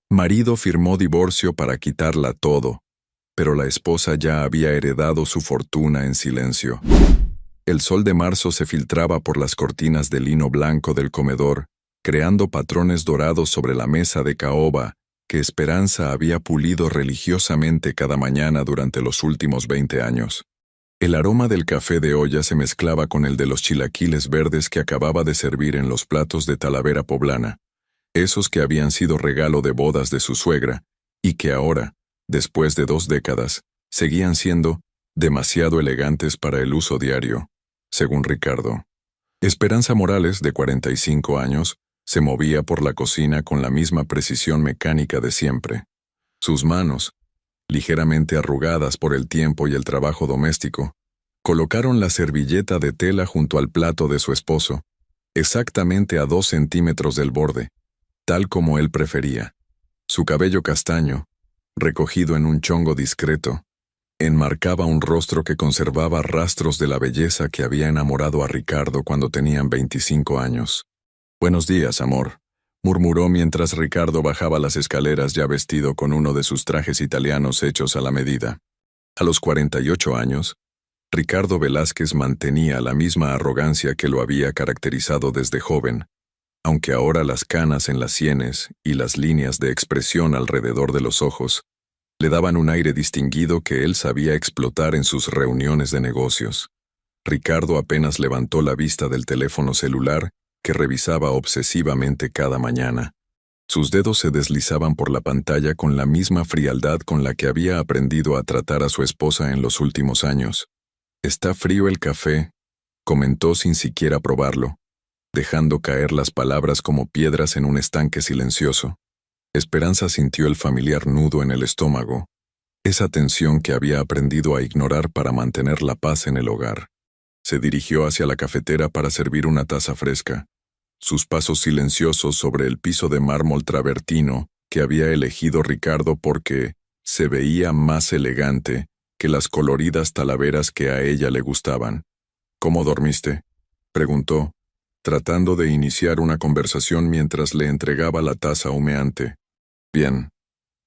Marido firmó divorcio para quitarla todo, pero la esposa ya había heredado su fortuna en silencio. El sol de marzo se filtraba por las cortinas de lino blanco del comedor, creando patrones dorados sobre la mesa de caoba que Esperanza había pulido religiosamente cada mañana durante los últimos 20 años. El aroma del café de olla se mezclaba con el de los chilaquiles verdes que acababa de servir en los platos de Talavera poblana, esos que habían sido regalo de bodas de su suegra, y que ahora, después de 2 décadas, seguían siendo demasiado elegantes para el uso diario, según Ricardo. Esperanza Morales, de 45 años, se movía por la cocina con la misma precisión mecánica de siempre. Sus manos, ligeramente arrugadas por el tiempo y el trabajo doméstico, colocaron la servilleta de tela junto al plato de su esposo, exactamente a 2 centímetros del borde, tal como él prefería. Su cabello castaño, recogido en un chongo discreto, enmarcaba un rostro que conservaba rastros de la belleza que había enamorado a Ricardo cuando tenían 25 años. «Buenos días, amor», murmuró mientras Ricardo bajaba las escaleras ya vestido con uno de sus trajes italianos hechos a la medida. A los 48 años, Ricardo Velázquez mantenía la misma arrogancia que lo había caracterizado desde joven, aunque ahora las canas en las sienes y las líneas de expresión alrededor de los ojos le daban un aire distinguido que él sabía explotar en sus reuniones de negocios. Ricardo apenas levantó la vista del teléfono celular que revisaba obsesivamente cada mañana. Sus dedos se deslizaban por la pantalla con la misma frialdad con la que había aprendido a tratar a su esposa en los últimos años. «Está frío el café», comentó sin siquiera probarlo, dejando caer las palabras como piedras en un estanque silencioso. Esperanza sintió el familiar nudo en el estómago, esa tensión que había aprendido a ignorar para mantener la paz en el hogar. Se dirigió hacia la cafetera para servir una taza fresca. Sus pasos silenciosos sobre el piso de mármol travertino que había elegido Ricardo porque se veía más elegante que las coloridas talaveras que a ella le gustaban. «¿Cómo dormiste?», preguntó, tratando de iniciar una conversación mientras le entregaba la taza humeante. «Bien»,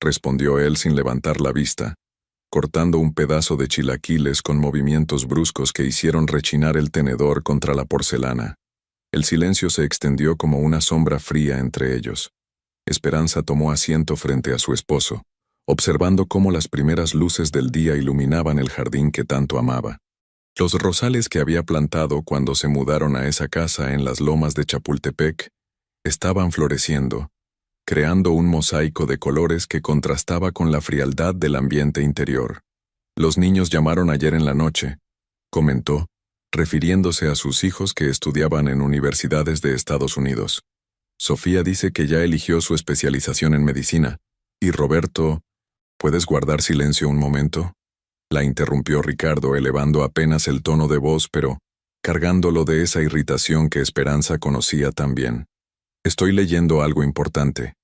respondió él sin levantar la vista, cortando un pedazo de chilaquiles con movimientos bruscos que hicieron rechinar el tenedor contra la porcelana. El silencio se extendió como una sombra fría entre ellos. Esperanza tomó asiento frente a su esposo, observando cómo las primeras luces del día iluminaban el jardín que tanto amaba. Los rosales que había plantado cuando se mudaron a esa casa en las lomas de Chapultepec estaban floreciendo, creando un mosaico de colores que contrastaba con la frialdad del ambiente interior. «Los niños llamaron ayer en la noche», comentó, refiriéndose a sus hijos que estudiaban en universidades de Estados Unidos. «Sofía dice que ya eligió su especialización en medicina, y Roberto...» «¿Puedes guardar silencio un momento?», la interrumpió Ricardo elevando apenas el tono de voz pero cargándolo de esa irritación que Esperanza conocía tan bien. «Estoy leyendo algo importante».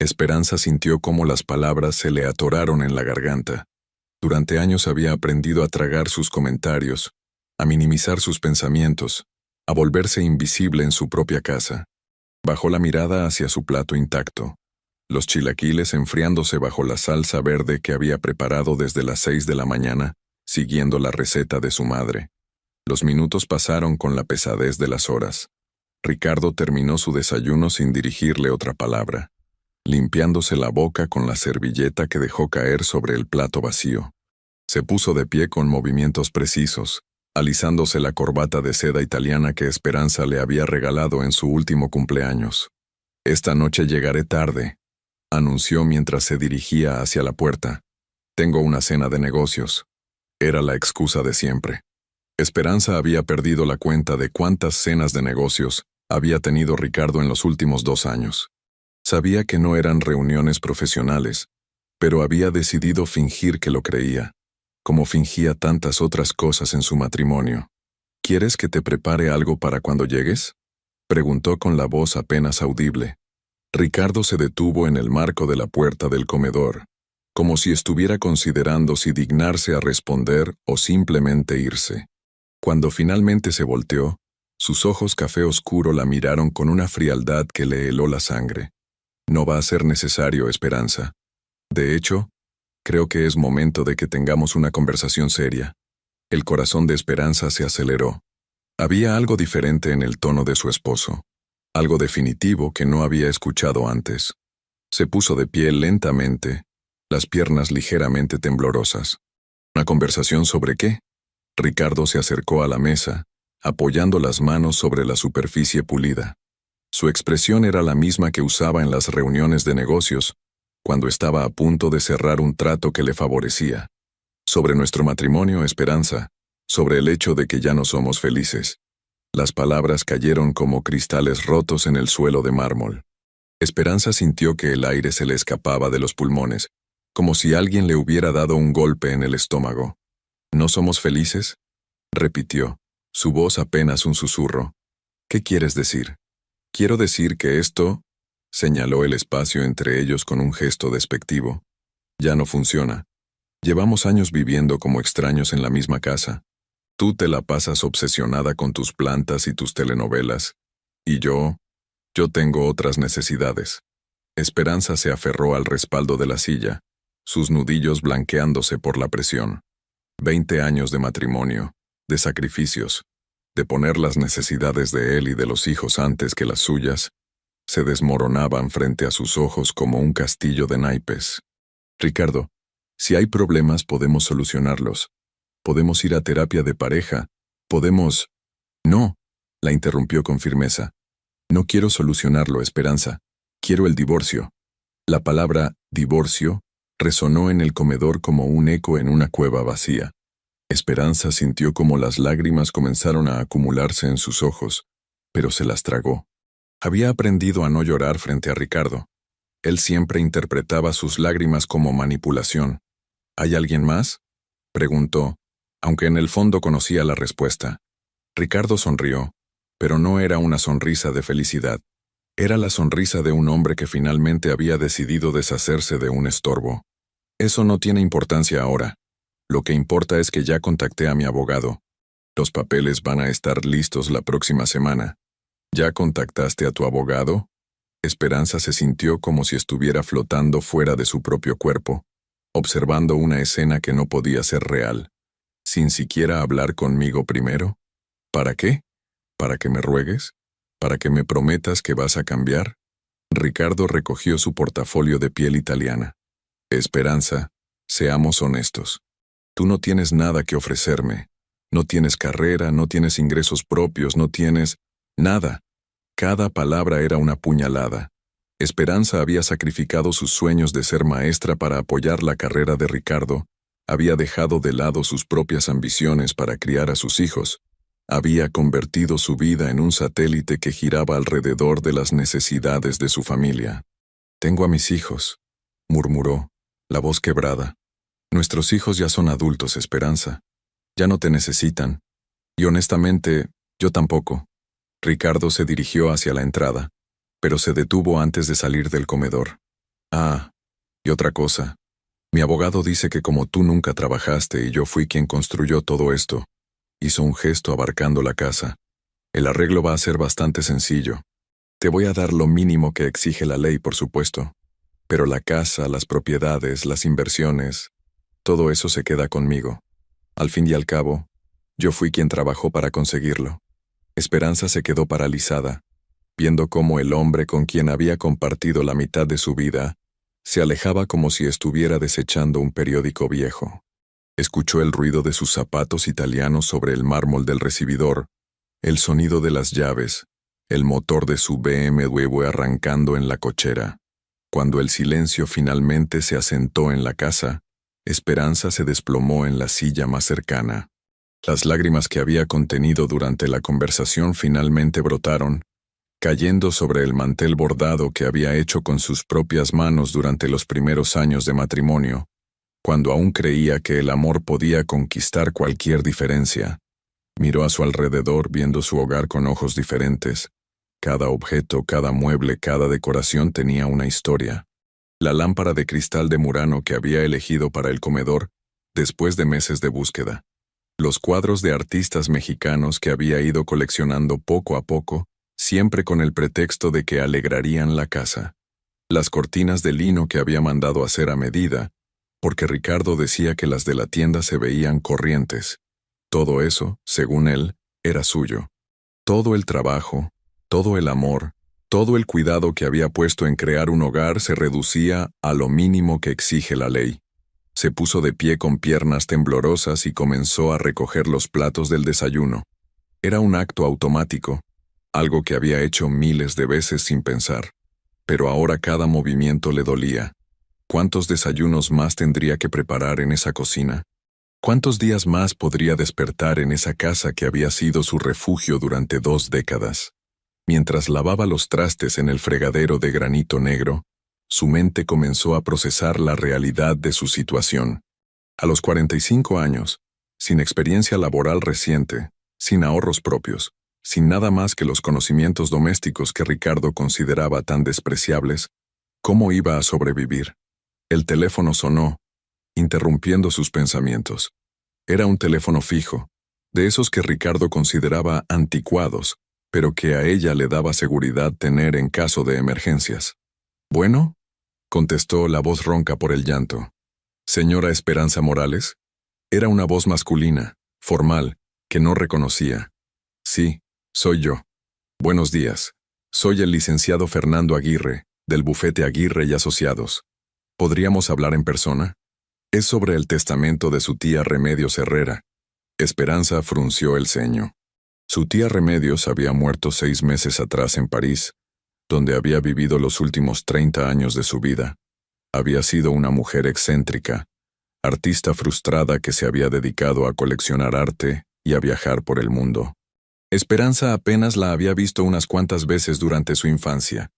Esperanza sintió cómo las palabras se le atoraron en la garganta. Durante años había aprendido a tragar sus comentarios, a minimizar sus pensamientos, a volverse invisible en su propia casa. Bajó la mirada hacia su plato intacto, los chilaquiles enfriándose bajo la salsa verde que había preparado desde las 6 de la mañana, siguiendo la receta de su madre. Los minutos pasaron con la pesadez de las horas. Ricardo terminó su desayuno sin dirigirle otra palabra, limpiándose la boca con la servilleta que dejó caer sobre el plato vacío. Se puso de pie con movimientos precisos, alisándose la corbata de seda italiana que Esperanza le había regalado en su último cumpleaños. «Esta noche llegaré tarde», anunció mientras se dirigía hacia la puerta. «Tengo una cena de negocios». Era la excusa de siempre. Esperanza había perdido la cuenta de cuántas cenas de negocios había tenido Ricardo en los últimos 2 años. Sabía que no eran reuniones profesionales, pero había decidido fingir que lo creía, como fingía tantas otras cosas en su matrimonio. «¿Quieres que te prepare algo para cuando llegues?», preguntó con la voz apenas audible. Ricardo se detuvo en el marco de la puerta del comedor, como si estuviera considerando si dignarse a responder o simplemente irse. Cuando finalmente se volteó, sus ojos café oscuro la miraron con una frialdad que le heló la sangre. No va a ser necesario, Esperanza. De hecho, creo que es momento de que tengamos una conversación seria. El corazón de Esperanza se aceleró. Había algo diferente en el tono de su esposo, algo definitivo que no había escuchado antes. Se puso de pie lentamente, las piernas ligeramente temblorosas. ¿Una conversación sobre qué? Ricardo se acercó a la mesa, apoyando las manos sobre la superficie pulida. Su expresión era la misma que usaba en las reuniones de negocios, cuando estaba a punto de cerrar un trato que le favorecía. Sobre nuestro matrimonio, Esperanza, sobre el hecho de que ya no somos felices. Las palabras cayeron como cristales rotos en el suelo de mármol. Esperanza sintió que el aire se le escapaba de los pulmones, como si alguien le hubiera dado un golpe en el estómago. ¿No somos felices?, repitió, su voz apenas un susurro. ¿Qué quieres decir? Quiero decir que esto, señaló el espacio entre ellos con un gesto despectivo, ya no funciona. Llevamos años viviendo como extraños en la misma casa. Tú te la pasas obsesionada con tus plantas y tus telenovelas, y yo tengo otras necesidades. Esperanza se aferró al respaldo de la silla, sus nudillos blanqueándose por la presión. 20 años de matrimonio, de sacrificios, de poner las necesidades de él y de los hijos antes que las suyas, se desmoronaban frente a sus ojos como un castillo de naipes. Ricardo, si hay problemas podemos solucionarlos. Podemos ir a terapia de pareja. Podemos... No, la interrumpió con firmeza. No quiero solucionarlo, Esperanza. Quiero el divorcio. La palabra divorcio resonó en el comedor como un eco en una cueva vacía. Esperanza sintió como las lágrimas comenzaron a acumularse en sus ojos, pero se las tragó. Había aprendido a no llorar frente a Ricardo. Él siempre interpretaba sus lágrimas como manipulación. ¿Hay alguien más?, preguntó, aunque en el fondo conocía la respuesta. Ricardo sonrió, pero no era una sonrisa de felicidad. Era la sonrisa de un hombre que finalmente había decidido deshacerse de un estorbo. Eso no tiene importancia ahora. Lo que importa es que ya contacté a mi abogado. Los papeles van a estar listos la próxima semana. ¿Ya contactaste a tu abogado? Esperanza se sintió como si estuviera flotando fuera de su propio cuerpo, observando una escena que no podía ser real. ¿Sin siquiera hablar conmigo primero? ¿Para qué? ¿Para que me ruegues? ¿Para que me prometas que vas a cambiar? Ricardo recogió su portafolio de piel italiana. Esperanza, seamos honestos. Tú no tienes nada que ofrecerme. No tienes carrera, no tienes ingresos propios, no tienes... nada. Cada palabra era una puñalada. Esperanza había sacrificado sus sueños de ser maestra para apoyar la carrera de Ricardo, había dejado de lado sus propias ambiciones para criar a sus hijos, había convertido su vida en un satélite que giraba alrededor de las necesidades de su familia. «Tengo a mis hijos», murmuró, la voz quebrada. «Nuestros hijos ya son adultos, Esperanza. Ya no te necesitan. Y honestamente, yo tampoco». Ricardo se dirigió hacia la entrada, pero se detuvo antes de salir del comedor. «Ah, y otra cosa. Mi abogado dice que como tú nunca trabajaste y yo fui quien construyó todo esto», hizo un gesto abarcando la casa. «El arreglo va a ser bastante sencillo. Te voy a dar lo mínimo que exige la ley, por supuesto. Pero la casa, las propiedades, las inversiones, todo eso se queda conmigo. Al fin y al cabo, yo fui quien trabajó para conseguirlo». Esperanza se quedó paralizada, viendo cómo el hombre con quien había compartido la mitad de su vida se alejaba como si estuviera desechando un periódico viejo. Escuchó el ruido de sus zapatos italianos sobre el mármol del recibidor, el sonido de las llaves, el motor de su BMW arrancando en la cochera. Cuando el silencio finalmente se asentó en la casa, Esperanza se desplomó en la silla más cercana. Las lágrimas que había contenido durante la conversación finalmente brotaron, cayendo sobre el mantel bordado que había hecho con sus propias manos durante los primeros años de matrimonio, cuando aún creía que el amor podía conquistar cualquier diferencia. Miró a su alrededor viendo su hogar con ojos diferentes. Cada objeto, cada mueble, cada decoración tenía una historia. La lámpara de cristal de Murano que había elegido para el comedor, después de meses de búsqueda. Los cuadros de artistas mexicanos que había ido coleccionando poco a poco, siempre con el pretexto de que alegrarían la casa. las cortinas de lino que había mandado hacer a medida, porque Ricardo decía que las de la tienda se veían corrientes. Todo eso, según él, era suyo. Todo el trabajo, todo el amor, todo el cuidado que había puesto en crear un hogar se reducía a lo mínimo que exige la ley. Se puso de pie con piernas temblorosas y comenzó a recoger los platos del desayuno. Era un acto automático, algo que había hecho miles de veces sin pensar. Pero ahora cada movimiento le dolía. ¿Cuántos desayunos más tendría que preparar en esa cocina? ¿Cuántos días más podría despertar en esa casa que había sido su refugio durante 2 décadas? Mientras lavaba los trastes en el fregadero de granito negro, su mente comenzó a procesar la realidad de su situación. A los 45 años, sin experiencia laboral reciente, sin ahorros propios, sin nada más que los conocimientos domésticos que Ricardo consideraba tan despreciables, ¿cómo iba a sobrevivir? El teléfono sonó, interrumpiendo sus pensamientos. Era un teléfono fijo, de esos que Ricardo consideraba anticuados, pero que a ella le daba seguridad tener en caso de emergencias. «Bueno», contestó la voz ronca por el llanto. «¿Señora Esperanza Morales?» Era una voz masculina, formal, que no reconocía. «Sí, soy yo. Buenos días. Soy el licenciado Fernando Aguirre, del bufete Aguirre y Asociados. ¿Podríamos hablar en persona?» «Es sobre el testamento de su tía Remedios Herrera». Esperanza frunció el ceño. Su tía Remedios había muerto 6 meses atrás en París, donde había vivido los últimos 30 años de su vida. Había sido una mujer excéntrica, artista frustrada que se había dedicado a coleccionar arte y a viajar por el mundo. Esperanza apenas la había visto unas cuantas veces durante su infancia,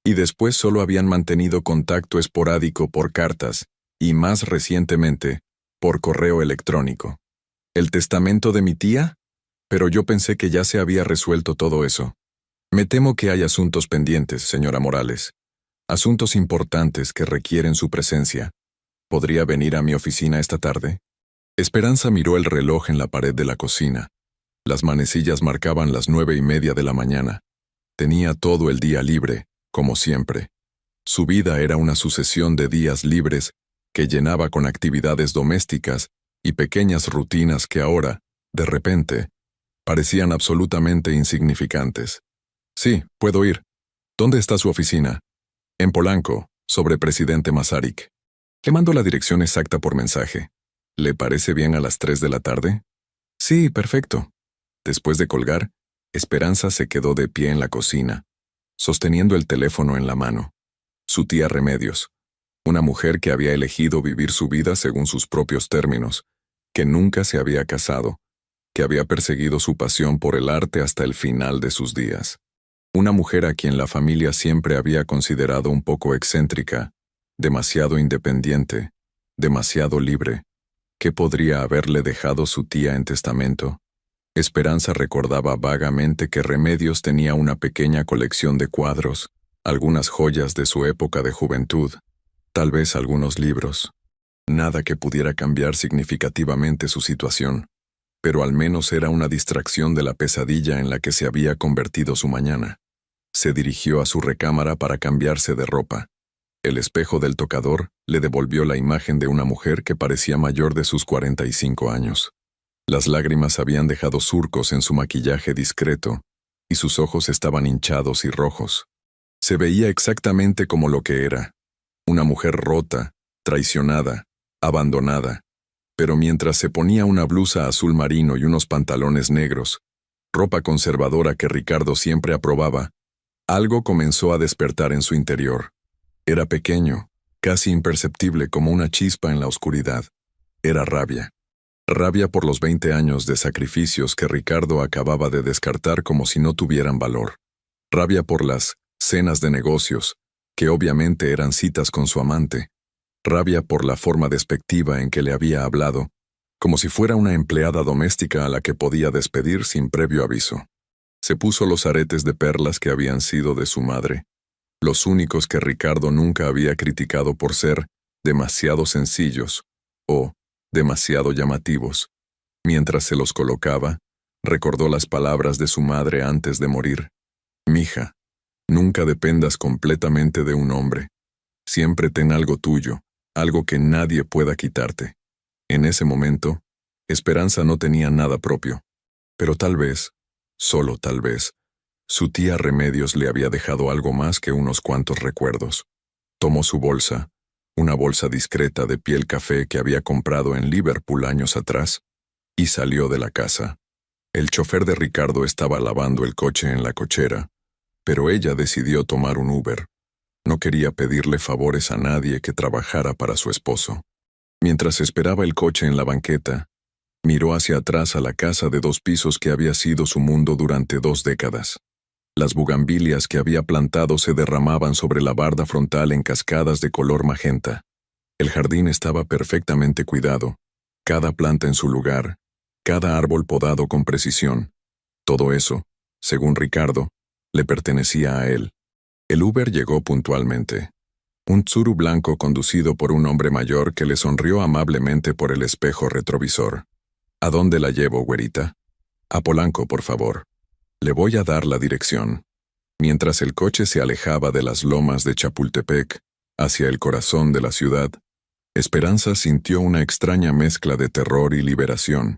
y después solo habían mantenido contacto esporádico por cartas, y más recientemente, por correo electrónico. ¿El testamento de mi tía? Pero yo pensé que ya se había resuelto todo eso. Me temo que hay asuntos pendientes, señora Morales. Asuntos importantes que requieren su presencia. ¿Podría venir a mi oficina esta tarde? Esperanza miró el reloj en la pared de la cocina. Las manecillas marcaban las 9:30 de la mañana. Tenía todo el día libre, como siempre. Su vida era una sucesión de días libres que llenaba con actividades domésticas y pequeñas rutinas que ahora, de repente, parecían absolutamente insignificantes. «Sí, puedo ir. ¿Dónde está su oficina?» «En Polanco, sobre Presidente Masaryk. Le mando la dirección exacta por mensaje. ¿Le parece bien a las 3 de la tarde?» «Sí, perfecto». Después de colgar, Esperanza se quedó de pie en la cocina, sosteniendo el teléfono en la mano. Su tía Remedios, una mujer que había elegido vivir su vida según sus propios términos, que nunca se había casado, que había perseguido su pasión por el arte hasta el final de sus días. Una mujer a quien la familia siempre había considerado un poco excéntrica, demasiado independiente, demasiado libre. ¿Qué podría haberle dejado su tía en testamento? Esperanza recordaba vagamente que Remedios tenía una pequeña colección de cuadros, algunas joyas de su época de juventud, tal vez algunos libros. Nada que pudiera cambiar significativamente su situación, pero al menos era una distracción de la pesadilla en la que se había convertido su mañana. Se dirigió a su recámara para cambiarse de ropa. El espejo del tocador le devolvió la imagen de una mujer que parecía mayor de sus 45 años. Las lágrimas habían dejado surcos en su maquillaje discreto, y sus ojos estaban hinchados y rojos. Se veía exactamente como lo que era, una mujer rota, traicionada, abandonada. Pero mientras se ponía una blusa azul marino y unos pantalones negros, ropa conservadora que Ricardo siempre aprobaba, algo comenzó a despertar en su interior. Era pequeño, casi imperceptible como una chispa en la oscuridad. Era rabia. Rabia por los 20 años de sacrificios que Ricardo acababa de descartar como si no tuvieran valor. Rabia por las cenas de negocios, que obviamente eran citas con su amante. Rabia por la forma despectiva en que le había hablado, como si fuera una empleada doméstica a la que podía despedir sin previo aviso. Se puso los aretes de perlas que habían sido de su madre, los únicos que Ricardo nunca había criticado por ser demasiado sencillos o demasiado llamativos. Mientras se los colocaba, recordó las palabras de su madre antes de morir. «Mija, nunca dependas completamente de un hombre. Siempre ten algo tuyo, algo que nadie pueda quitarte. En ese momento, Esperanza no tenía nada propio. Pero tal vez, solo tal vez, su tía Remedios le había dejado algo más que unos cuantos recuerdos. Tomó su bolsa, una bolsa discreta de piel café que había comprado en Liverpool años atrás, y salió de la casa. El chofer de Ricardo estaba lavando el coche en la cochera, pero ella decidió tomar un Uber. No quería pedirle favores a nadie que trabajara para su esposo. Mientras esperaba el coche en la banqueta, miró hacia atrás a la casa de 2 pisos que había sido su mundo durante 2 décadas. Las bugambilias que había plantado se derramaban sobre la barda frontal en cascadas de color magenta. El jardín estaba perfectamente cuidado, cada planta en su lugar, cada árbol podado con precisión. Todo eso, según Ricardo, le pertenecía a él. El Uber llegó puntualmente. Un Tsuru blanco conducido por un hombre mayor que le sonrió amablemente por el espejo retrovisor. ¿A dónde la llevo, güerita? A Polanco, por favor. Le voy a dar la dirección. Mientras el coche se alejaba de las lomas de Chapultepec, hacia el corazón de la ciudad, Esperanza sintió una extraña mezcla de terror y liberación.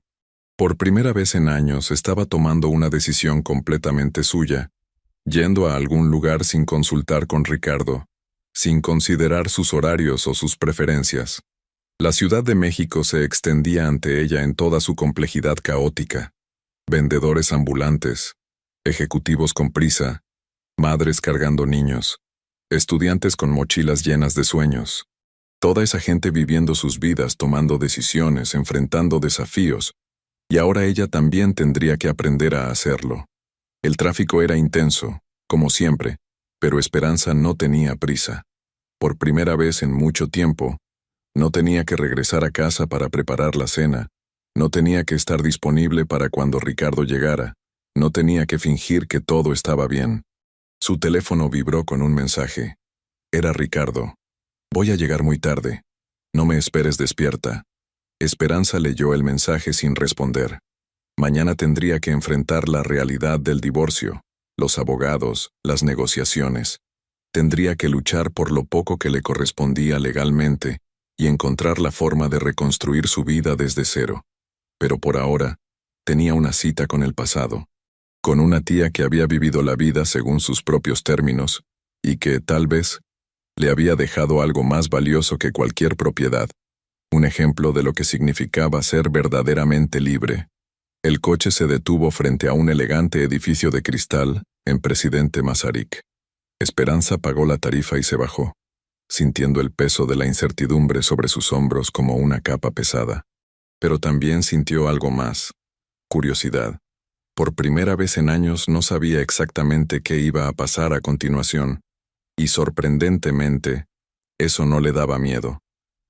Por primera vez en años estaba tomando una decisión completamente suya, yendo a algún lugar sin consultar con Ricardo, sin considerar sus horarios o sus preferencias. La Ciudad de México se extendía ante ella en toda su complejidad caótica. Vendedores ambulantes, ejecutivos con prisa, madres cargando niños, estudiantes con mochilas llenas de sueños. Toda esa gente viviendo sus vidas, tomando decisiones, enfrentando desafíos, y ahora ella también tendría que aprender a hacerlo. El tráfico era intenso, como siempre, pero Esperanza no tenía prisa. Por primera vez en mucho tiempo, no tenía que regresar a casa para preparar la cena, no tenía que estar disponible para cuando Ricardo llegara, no tenía que fingir que todo estaba bien. Su teléfono vibró con un mensaje. Era Ricardo. Voy a llegar muy tarde. No me esperes despierta. Esperanza leyó el mensaje sin responder. Mañana tendría que enfrentar la realidad del divorcio, los abogados, las negociaciones. Tendría que luchar por lo poco que le correspondía legalmente y encontrar la forma de reconstruir su vida desde cero. Pero por ahora, tenía una cita con el pasado, con una tía que había vivido la vida según sus propios términos y que, tal vez, le había dejado algo más valioso que cualquier propiedad, un ejemplo de lo que significaba ser verdaderamente libre. El coche se detuvo frente a un elegante edificio de cristal en Presidente Masaryk. Esperanza pagó la tarifa y se bajó, sintiendo el peso de la incertidumbre sobre sus hombros como una capa pesada. Pero también sintió algo más: curiosidad. Por primera vez en años no sabía exactamente qué iba a pasar a continuación, y sorprendentemente, eso no le daba miedo,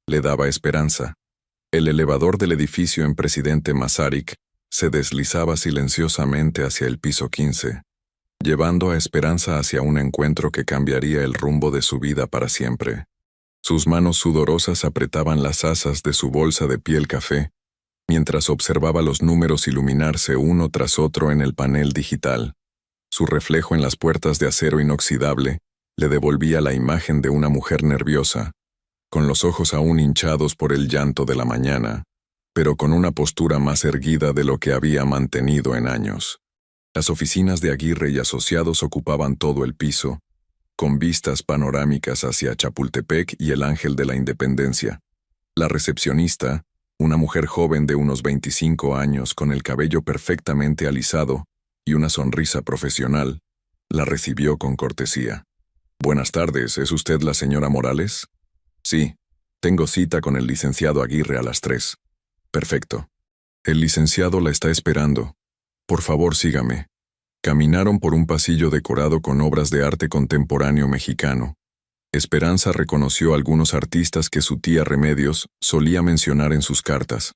le daba esperanza. El elevador del edificio en Presidente Masaryk se deslizaba silenciosamente hacia el piso 15, llevando a Esperanza hacia un encuentro que cambiaría el rumbo de su vida para siempre. Sus manos sudorosas apretaban las asas de su bolsa de piel café, mientras observaba los números iluminarse uno tras otro en el panel digital. Su reflejo en las puertas de acero inoxidable le devolvía la imagen de una mujer nerviosa, con los ojos aún hinchados por el llanto de la mañana, pero con una postura más erguida de lo que había mantenido en años. Las oficinas de Aguirre y Asociados ocupaban todo el piso, con vistas panorámicas hacia Chapultepec y el Ángel de la Independencia. La recepcionista, una mujer joven de unos 25 años con el cabello perfectamente alisado y una sonrisa profesional, la recibió con cortesía. «Buenas tardes, ¿es usted la señora Morales?» «Sí, tengo cita con el licenciado Aguirre a las 3. «Perfecto. El licenciado la está esperando. Por favor, sígame». Caminaron por un pasillo decorado con obras de arte contemporáneo mexicano. Esperanza reconoció algunos artistas que su tía Remedios solía mencionar en sus cartas: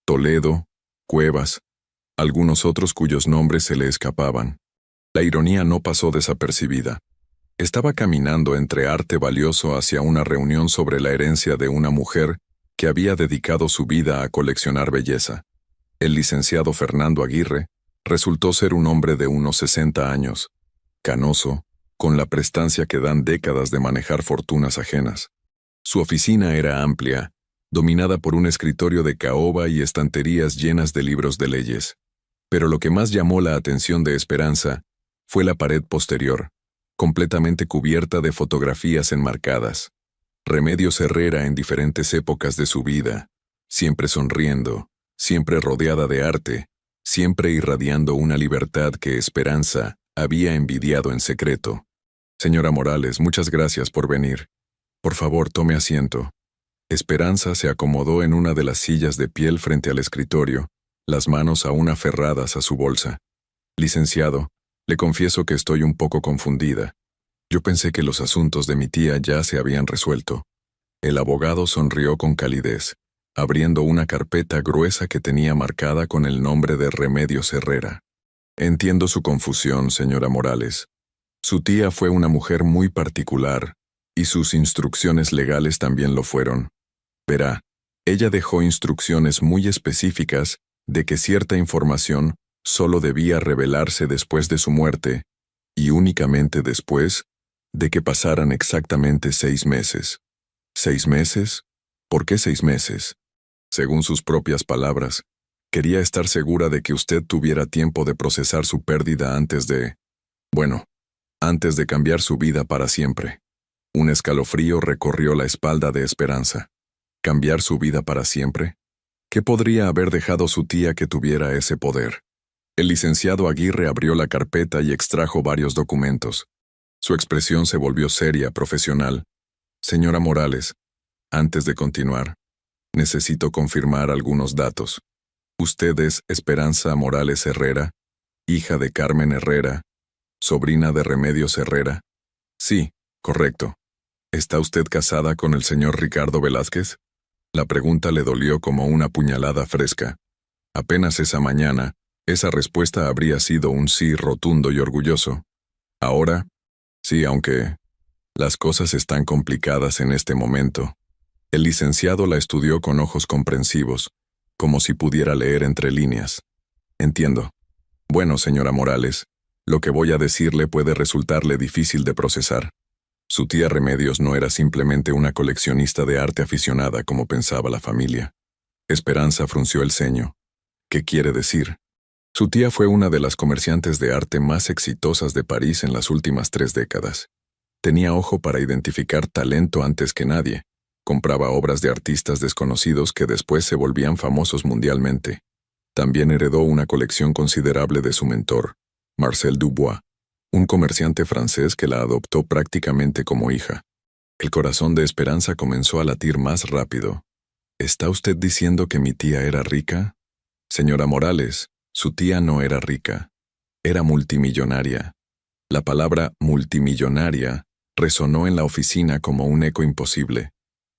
Toledo, Cuevas, algunos otros cuyos nombres se le escapaban. La ironía no pasó desapercibida. Estaba caminando entre arte valioso hacia una reunión sobre la herencia de una mujer que había dedicado su vida a coleccionar belleza. El licenciado Fernando Aguirre resultó ser un hombre de unos 60 años, canoso, con la prestancia que dan décadas de manejar fortunas ajenas. Su oficina era amplia, dominada por un escritorio de caoba y estanterías llenas de libros de leyes. Pero lo que más llamó la atención de Esperanza fue la pared posterior, completamente cubierta de fotografías enmarcadas. Remedios Herrera en diferentes épocas de su vida, siempre sonriendo, siempre rodeada de arte, siempre irradiando una libertad que Esperanza había envidiado en secreto. Señora Morales, muchas gracias por venir. Por favor, tome asiento. Esperanza se acomodó en una de las sillas de piel frente al escritorio, las manos aún aferradas a su bolsa. Licenciado, le confieso que estoy un poco confundida. Yo pensé que los asuntos de mi tía ya se habían resuelto. El abogado sonrió con calidez, abriendo una carpeta gruesa que tenía marcada con el nombre de Remedios Herrera. Entiendo su confusión, señora Morales. Su tía fue una mujer muy particular, y sus instrucciones legales también lo fueron. Verá, ella dejó instrucciones muy específicas de que cierta información solo debía revelarse después de su muerte, y únicamente después de que pasaran exactamente 6 meses. ¿6 meses? ¿Por qué 6 meses? Según sus propias palabras, quería estar segura de que usted tuviera tiempo de procesar su pérdida antes de cambiar su vida para siempre. Un escalofrío recorrió la espalda de Esperanza. ¿Cambiar su vida para siempre? ¿Qué podría haber dejado su tía que tuviera ese poder? El licenciado Aguirre abrió la carpeta y extrajo varios documentos. Su expresión se volvió seria, profesional. Señora Morales, antes de continuar, necesito confirmar algunos datos. Usted es Esperanza Morales Herrera, hija de Carmen Herrera, sobrina de Remedios Herrera. Sí, correcto. ¿Está usted casada con el señor Ricardo Velázquez? La pregunta le dolió como una puñalada fresca. Apenas esa mañana, esa respuesta habría sido un sí rotundo y orgulloso. Ahora, sí, aunque las cosas están complicadas en este momento. El licenciado la estudió con ojos comprensivos, como si pudiera leer entre líneas. Entiendo. Bueno, señora Morales, lo que voy a decirle puede resultarle difícil de procesar. Su tía Remedios no era simplemente una coleccionista de arte aficionada como pensaba la familia. Esperanza frunció el ceño. ¿Qué quiere decir? Su tía fue una de las comerciantes de arte más exitosas de París en las últimas 3 décadas. Tenía ojo para identificar talento antes que nadie. Compraba obras de artistas desconocidos que después se volvían famosos mundialmente. También heredó una colección considerable de su mentor, Marcel Dubois, un comerciante francés que la adoptó prácticamente como hija. El corazón de Esperanza comenzó a latir más rápido. ¿Está usted diciendo que mi tía era rica? Señora Morales, su tía no era rica. Era multimillonaria. La palabra multimillonaria resonó en la oficina como un eco imposible.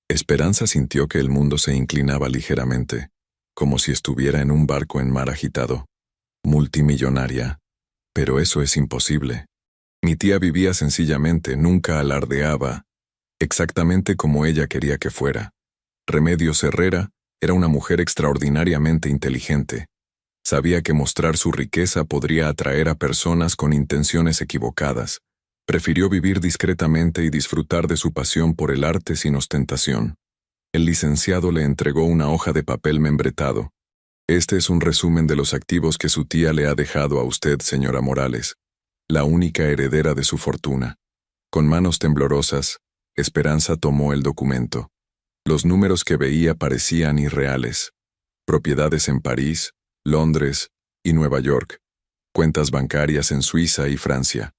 Esperanza sintió que el mundo se inclinaba ligeramente, como si estuviera en un barco en mar agitado. Multimillonaria. Pero eso es imposible. Mi tía vivía sencillamente, nunca alardeaba, exactamente como ella quería que fuera. Remedios Herrera era una mujer extraordinariamente inteligente. Sabía que mostrar su riqueza podría atraer a personas con intenciones equivocadas. Prefirió vivir discretamente y disfrutar de su pasión por el arte sin ostentación. El licenciado le entregó una hoja de papel membretado. Este es un resumen de los activos que su tía le ha dejado a usted, señora Morales, la única heredera de su fortuna. Con manos temblorosas, Esperanza tomó el documento. Los números que veía parecían irreales. Propiedades en París, Londres y Nueva York. Cuentas bancarias en Suiza y Francia.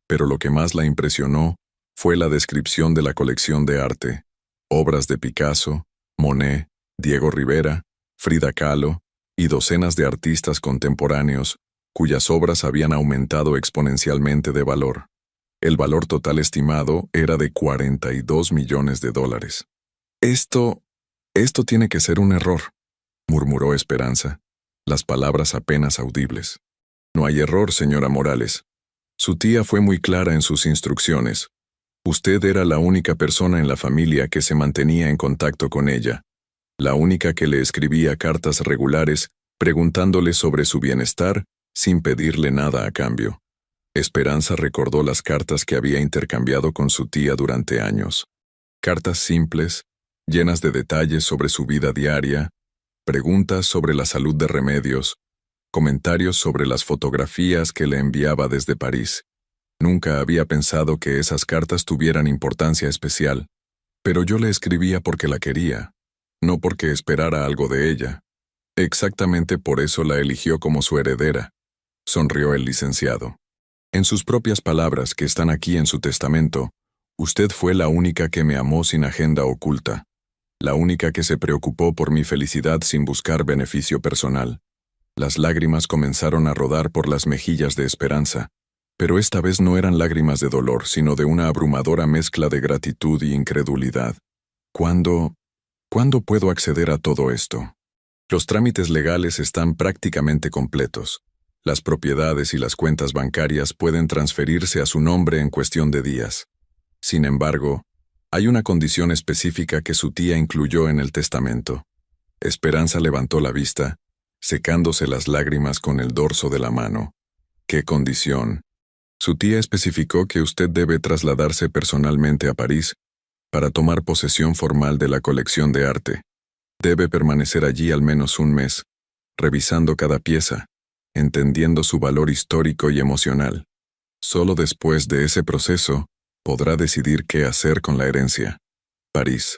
Pero lo que más la impresionó fue la descripción de la colección de arte. Obras de Picasso, Monet, Diego Rivera, Frida Kahlo y docenas de artistas contemporáneos cuyas obras habían aumentado exponencialmente de valor. El valor total estimado era de $42 millones. Esto tiene que ser un error, murmuró Esperanza, las palabras apenas audibles. No hay error, señora Morales. Su tía fue muy clara en sus instrucciones. Usted era la única persona en la familia que se mantenía en contacto con ella, la única que le escribía cartas regulares preguntándole sobre su bienestar sin pedirle nada a cambio. Esperanza recordó las cartas que había intercambiado con su tía durante años. Cartas simples, llenas de detalles sobre su vida diaria, preguntas sobre la salud de Remedios, comentarios sobre las fotografías que le enviaba desde París. Nunca había pensado que esas cartas tuvieran importancia especial, pero yo le escribía porque la quería, no porque esperara algo de ella. Exactamente por eso la eligió como su heredera, sonrió el licenciado. En sus propias palabras, que están aquí en su testamento, usted fue la única que me amó sin agenda oculta, la única que se preocupó por mi felicidad sin buscar beneficio personal. Las lágrimas comenzaron a rodar por las mejillas de Esperanza, pero esta vez no eran lágrimas de dolor, sino de una abrumadora mezcla de gratitud y incredulidad. ¿Cuándo puedo acceder a todo esto? Los trámites legales están prácticamente completos. Las propiedades y las cuentas bancarias pueden transferirse a su nombre en cuestión de días. Sin embargo, hay una condición específica que su tía incluyó en el testamento. Esperanza levantó la vista, secándose las lágrimas con el dorso de la mano. ¿Qué condición? Su tía especificó que usted debe trasladarse personalmente a París para tomar posesión formal de la colección de arte. Debe permanecer allí al menos un mes, revisando cada pieza, entendiendo su valor histórico y emocional. Solo después de ese proceso, podrá decidir qué hacer con la herencia. París,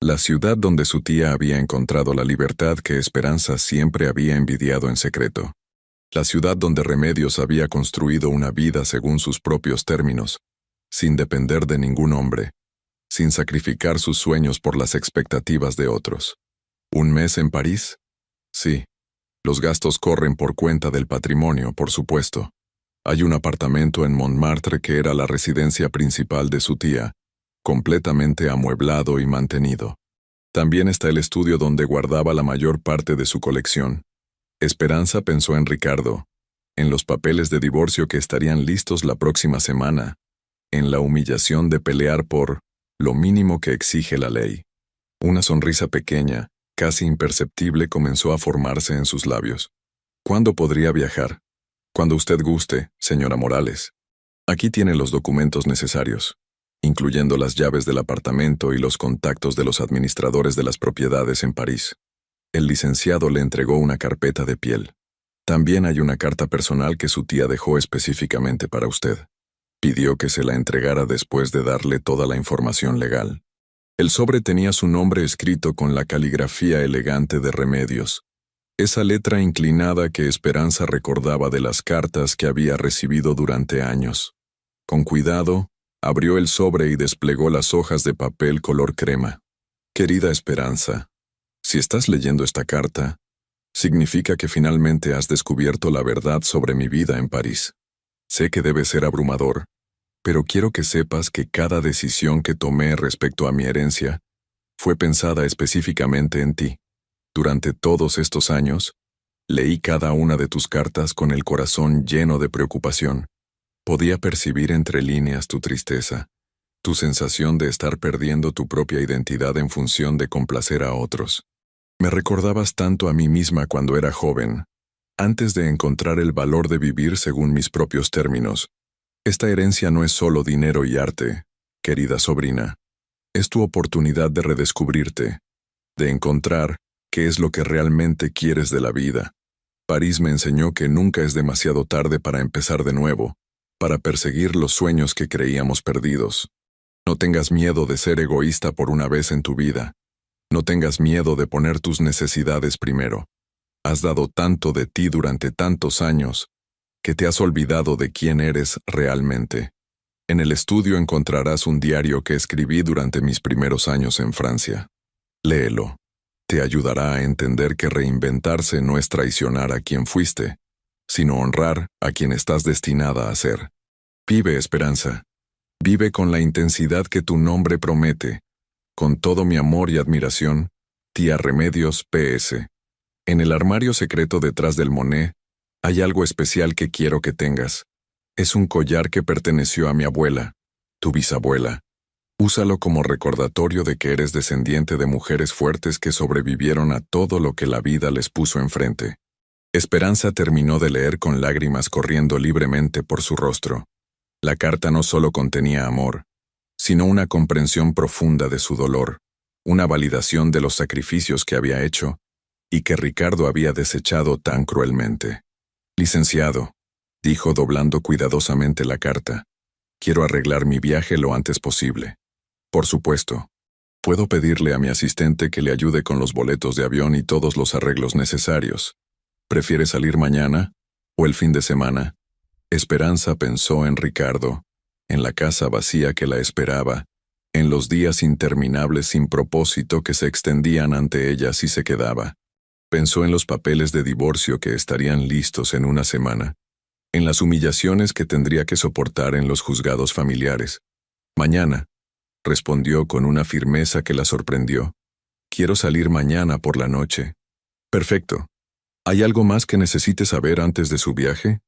la ciudad donde su tía había encontrado la libertad que Esperanza siempre había envidiado en secreto. La ciudad donde Remedios había construido una vida según sus propios términos, sin depender de ningún hombre, sin sacrificar sus sueños por las expectativas de otros. ¿Un mes en París? Sí. Los gastos corren por cuenta del patrimonio, por supuesto. Hay un apartamento en Montmartre que era la residencia principal de su tía, completamente amueblado y mantenido. También está el estudio donde guardaba la mayor parte de su colección. Esperanza pensó en Ricardo, en los papeles de divorcio que estarían listos la próxima semana, en la humillación de pelear por lo mínimo que exige la ley. Una sonrisa pequeña, casi imperceptible, comenzó a formarse en sus labios. ¿Cuándo podría viajar? Cuando usted guste, señora Morales. Aquí tiene los documentos necesarios, incluyendo las llaves del apartamento y los contactos de los administradores de las propiedades en París. El licenciado le entregó una carpeta de piel. También hay una carta personal que su tía dejó específicamente para usted. Pidió que se la entregara después de darle toda la información legal. El sobre tenía su nombre escrito con la caligrafía elegante de Remedios, esa letra inclinada que Esperanza recordaba de las cartas que había recibido durante años. Con cuidado, abrió el sobre y desplegó las hojas de papel color crema. Querida Esperanza, si estás leyendo esta carta, significa que finalmente has descubierto la verdad sobre mi vida en París. Sé que debe ser abrumador, pero quiero que sepas que cada decisión que tomé respecto a mi herencia fue pensada específicamente en ti. Durante todos estos años, leí cada una de tus cartas con el corazón lleno de preocupación. Podía percibir entre líneas tu tristeza, tu sensación de estar perdiendo tu propia identidad en función de complacer a otros. Me recordabas tanto a mí misma cuando era joven, antes de encontrar el valor de vivir según mis propios términos. Esta herencia no es solo dinero y arte, querida sobrina. Es tu oportunidad de redescubrirte, de encontrar qué es lo que realmente quieres de la vida. París me enseñó que nunca es demasiado tarde para empezar de nuevo, para perseguir los sueños que creíamos perdidos. No tengas miedo de ser egoísta por una vez en tu vida. No tengas miedo de poner tus necesidades primero. Has dado tanto de ti durante tantos años que te has olvidado de quién eres realmente. En el estudio encontrarás un diario que escribí durante mis primeros años en Francia. Léelo. Te ayudará a entender que reinventarse no es traicionar a quien fuiste, sino honrar a quien estás destinada a ser. Vive, Esperanza. Vive con la intensidad que tu nombre promete. Con todo mi amor y admiración, tía Remedios PS. En el armario secreto detrás del Monet, hay algo especial que quiero que tengas. Es un collar que perteneció a mi abuela, tu bisabuela. Úsalo como recordatorio de que eres descendiente de mujeres fuertes que sobrevivieron a todo lo que la vida les puso enfrente. Esperanza terminó de leer con lágrimas corriendo libremente por su rostro. La carta no solo contenía amor, sino una comprensión profunda de su dolor, una validación de los sacrificios que había hecho y que Ricardo había desechado tan cruelmente. «Licenciado», dijo doblando cuidadosamente la carta, «quiero arreglar mi viaje lo antes posible. Por supuesto, puedo pedirle a mi asistente que le ayude con los boletos de avión y todos los arreglos necesarios. ¿Prefiere salir mañana o el fin de semana?» Esperanza pensó en Ricardo, en la casa vacía que la esperaba, en los días interminables sin propósito que se extendían ante ella si se quedaba. Pensó en los papeles de divorcio que estarían listos en una semana, en las humillaciones que tendría que soportar en los juzgados familiares. «Mañana», respondió con una firmeza que la sorprendió. «Quiero salir mañana por la noche». «Perfecto. ¿Hay algo más que necesite saber antes de su viaje?»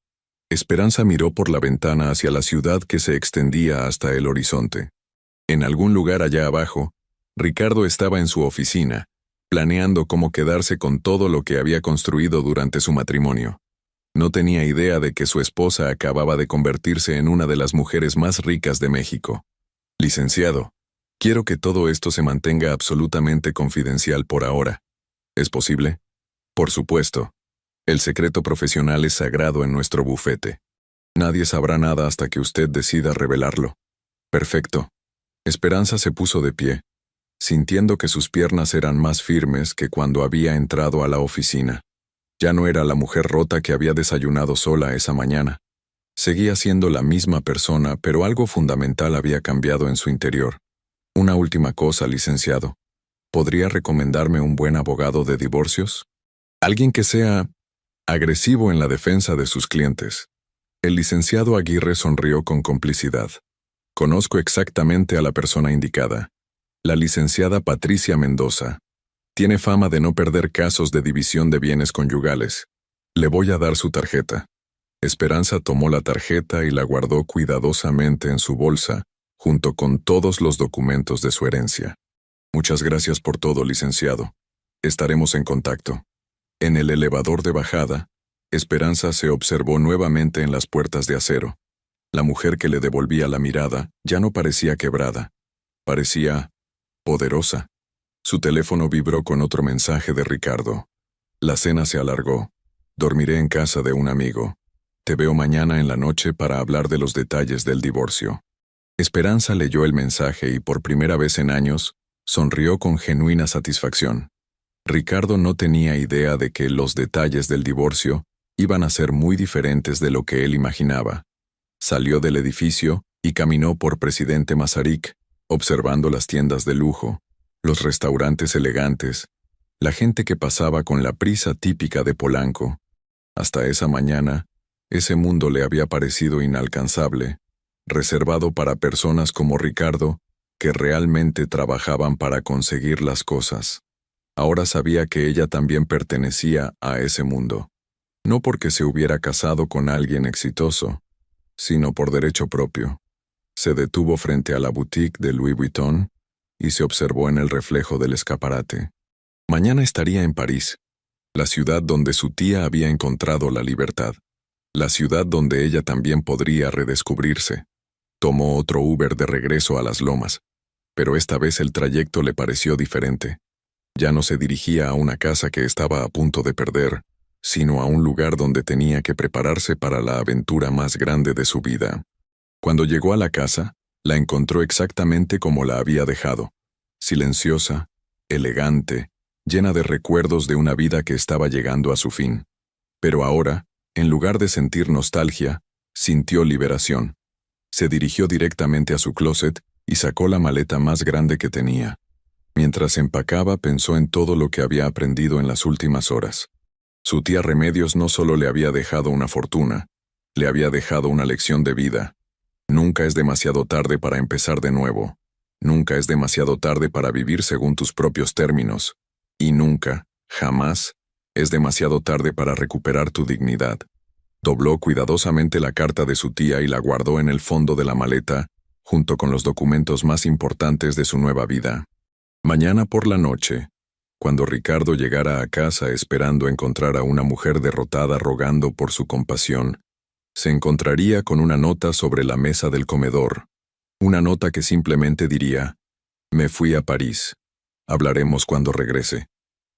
Esperanza miró por la ventana hacia la ciudad que se extendía hasta el horizonte. En algún lugar allá abajo, Ricardo estaba en su oficina, planeando cómo quedarse con todo lo que había construido durante su matrimonio. No tenía idea de que su esposa acababa de convertirse en una de las mujeres más ricas de México. «Licenciado, quiero que todo esto se mantenga absolutamente confidencial por ahora. ¿Es posible?» «Por supuesto. El secreto profesional es sagrado en nuestro bufete. Nadie sabrá nada hasta que usted decida revelarlo». «Perfecto». Esperanza se puso de pie, sintiendo que sus piernas eran más firmes que cuando había entrado a la oficina. Ya no era la mujer rota que había desayunado sola esa mañana. Seguía siendo la misma persona, pero algo fundamental había cambiado en su interior. «Una última cosa, licenciado. ¿Podría recomendarme un buen abogado de divorcios? Alguien que sea agresivo en la defensa de sus clientes». El licenciado Aguirre sonrió con complicidad. «Conozco exactamente a la persona indicada. La licenciada Patricia Mendoza. Tiene fama de no perder casos de división de bienes conyugales. Le voy a dar su tarjeta». Esperanza tomó la tarjeta y la guardó cuidadosamente en su bolsa, junto con todos los documentos de su herencia. «Muchas gracias por todo, licenciado. Estaremos en contacto». En el elevador de bajada, Esperanza se observó nuevamente en las puertas de acero. La mujer que le devolvía la mirada ya no parecía quebrada. Parecía poderosa. Su teléfono vibró con otro mensaje de Ricardo. La cena se alargó. «Dormiré en casa de un amigo. Te veo mañana en la noche para hablar de los detalles del divorcio». Esperanza leyó el mensaje y por primera vez en años, sonrió con genuina satisfacción. Ricardo no tenía idea de que los detalles del divorcio iban a ser muy diferentes de lo que él imaginaba. Salió del edificio y caminó por Presidente Mazarik, observando las tiendas de lujo, los restaurantes elegantes, la gente que pasaba con la prisa típica de Polanco. Hasta esa mañana, ese mundo le había parecido inalcanzable, reservado para personas como Ricardo, que realmente trabajaban para conseguir las cosas. Ahora sabía que ella también pertenecía a ese mundo, no porque se hubiera casado con alguien exitoso, sino por derecho propio. Se detuvo frente a la boutique de Louis Vuitton y se observó en el reflejo del escaparate. Mañana estaría en París, la ciudad donde su tía había encontrado la libertad, la ciudad donde ella también podría redescubrirse. Tomó otro Uber de regreso a Las Lomas, pero esta vez el trayecto le pareció diferente. Ya no se dirigía a una casa que estaba a punto de perder, sino a un lugar donde tenía que prepararse para la aventura más grande de su vida. Cuando llegó a la casa, la encontró exactamente como la había dejado, silenciosa, elegante, llena de recuerdos de una vida que estaba llegando a su fin. Pero ahora, en lugar de sentir nostalgia, sintió liberación. Se dirigió directamente a su closet y sacó la maleta más grande que tenía. Mientras empacaba, pensó en todo lo que había aprendido en las últimas horas. Su tía Remedios no solo le había dejado una fortuna, le había dejado una lección de vida. Nunca es demasiado tarde para empezar de nuevo. Nunca es demasiado tarde para vivir según tus propios términos. Y nunca, jamás, es demasiado tarde para recuperar tu dignidad. Dobló cuidadosamente la carta de su tía y la guardó en el fondo de la maleta, junto con los documentos más importantes de su nueva vida. Mañana por la noche, Cuando Ricardo llegara a casa esperando encontrar a una mujer derrotada rogando por su compasión, se encontraría con una nota sobre la mesa del comedor. Una nota que simplemente diría: «Me fui a París. Hablaremos cuando regrese».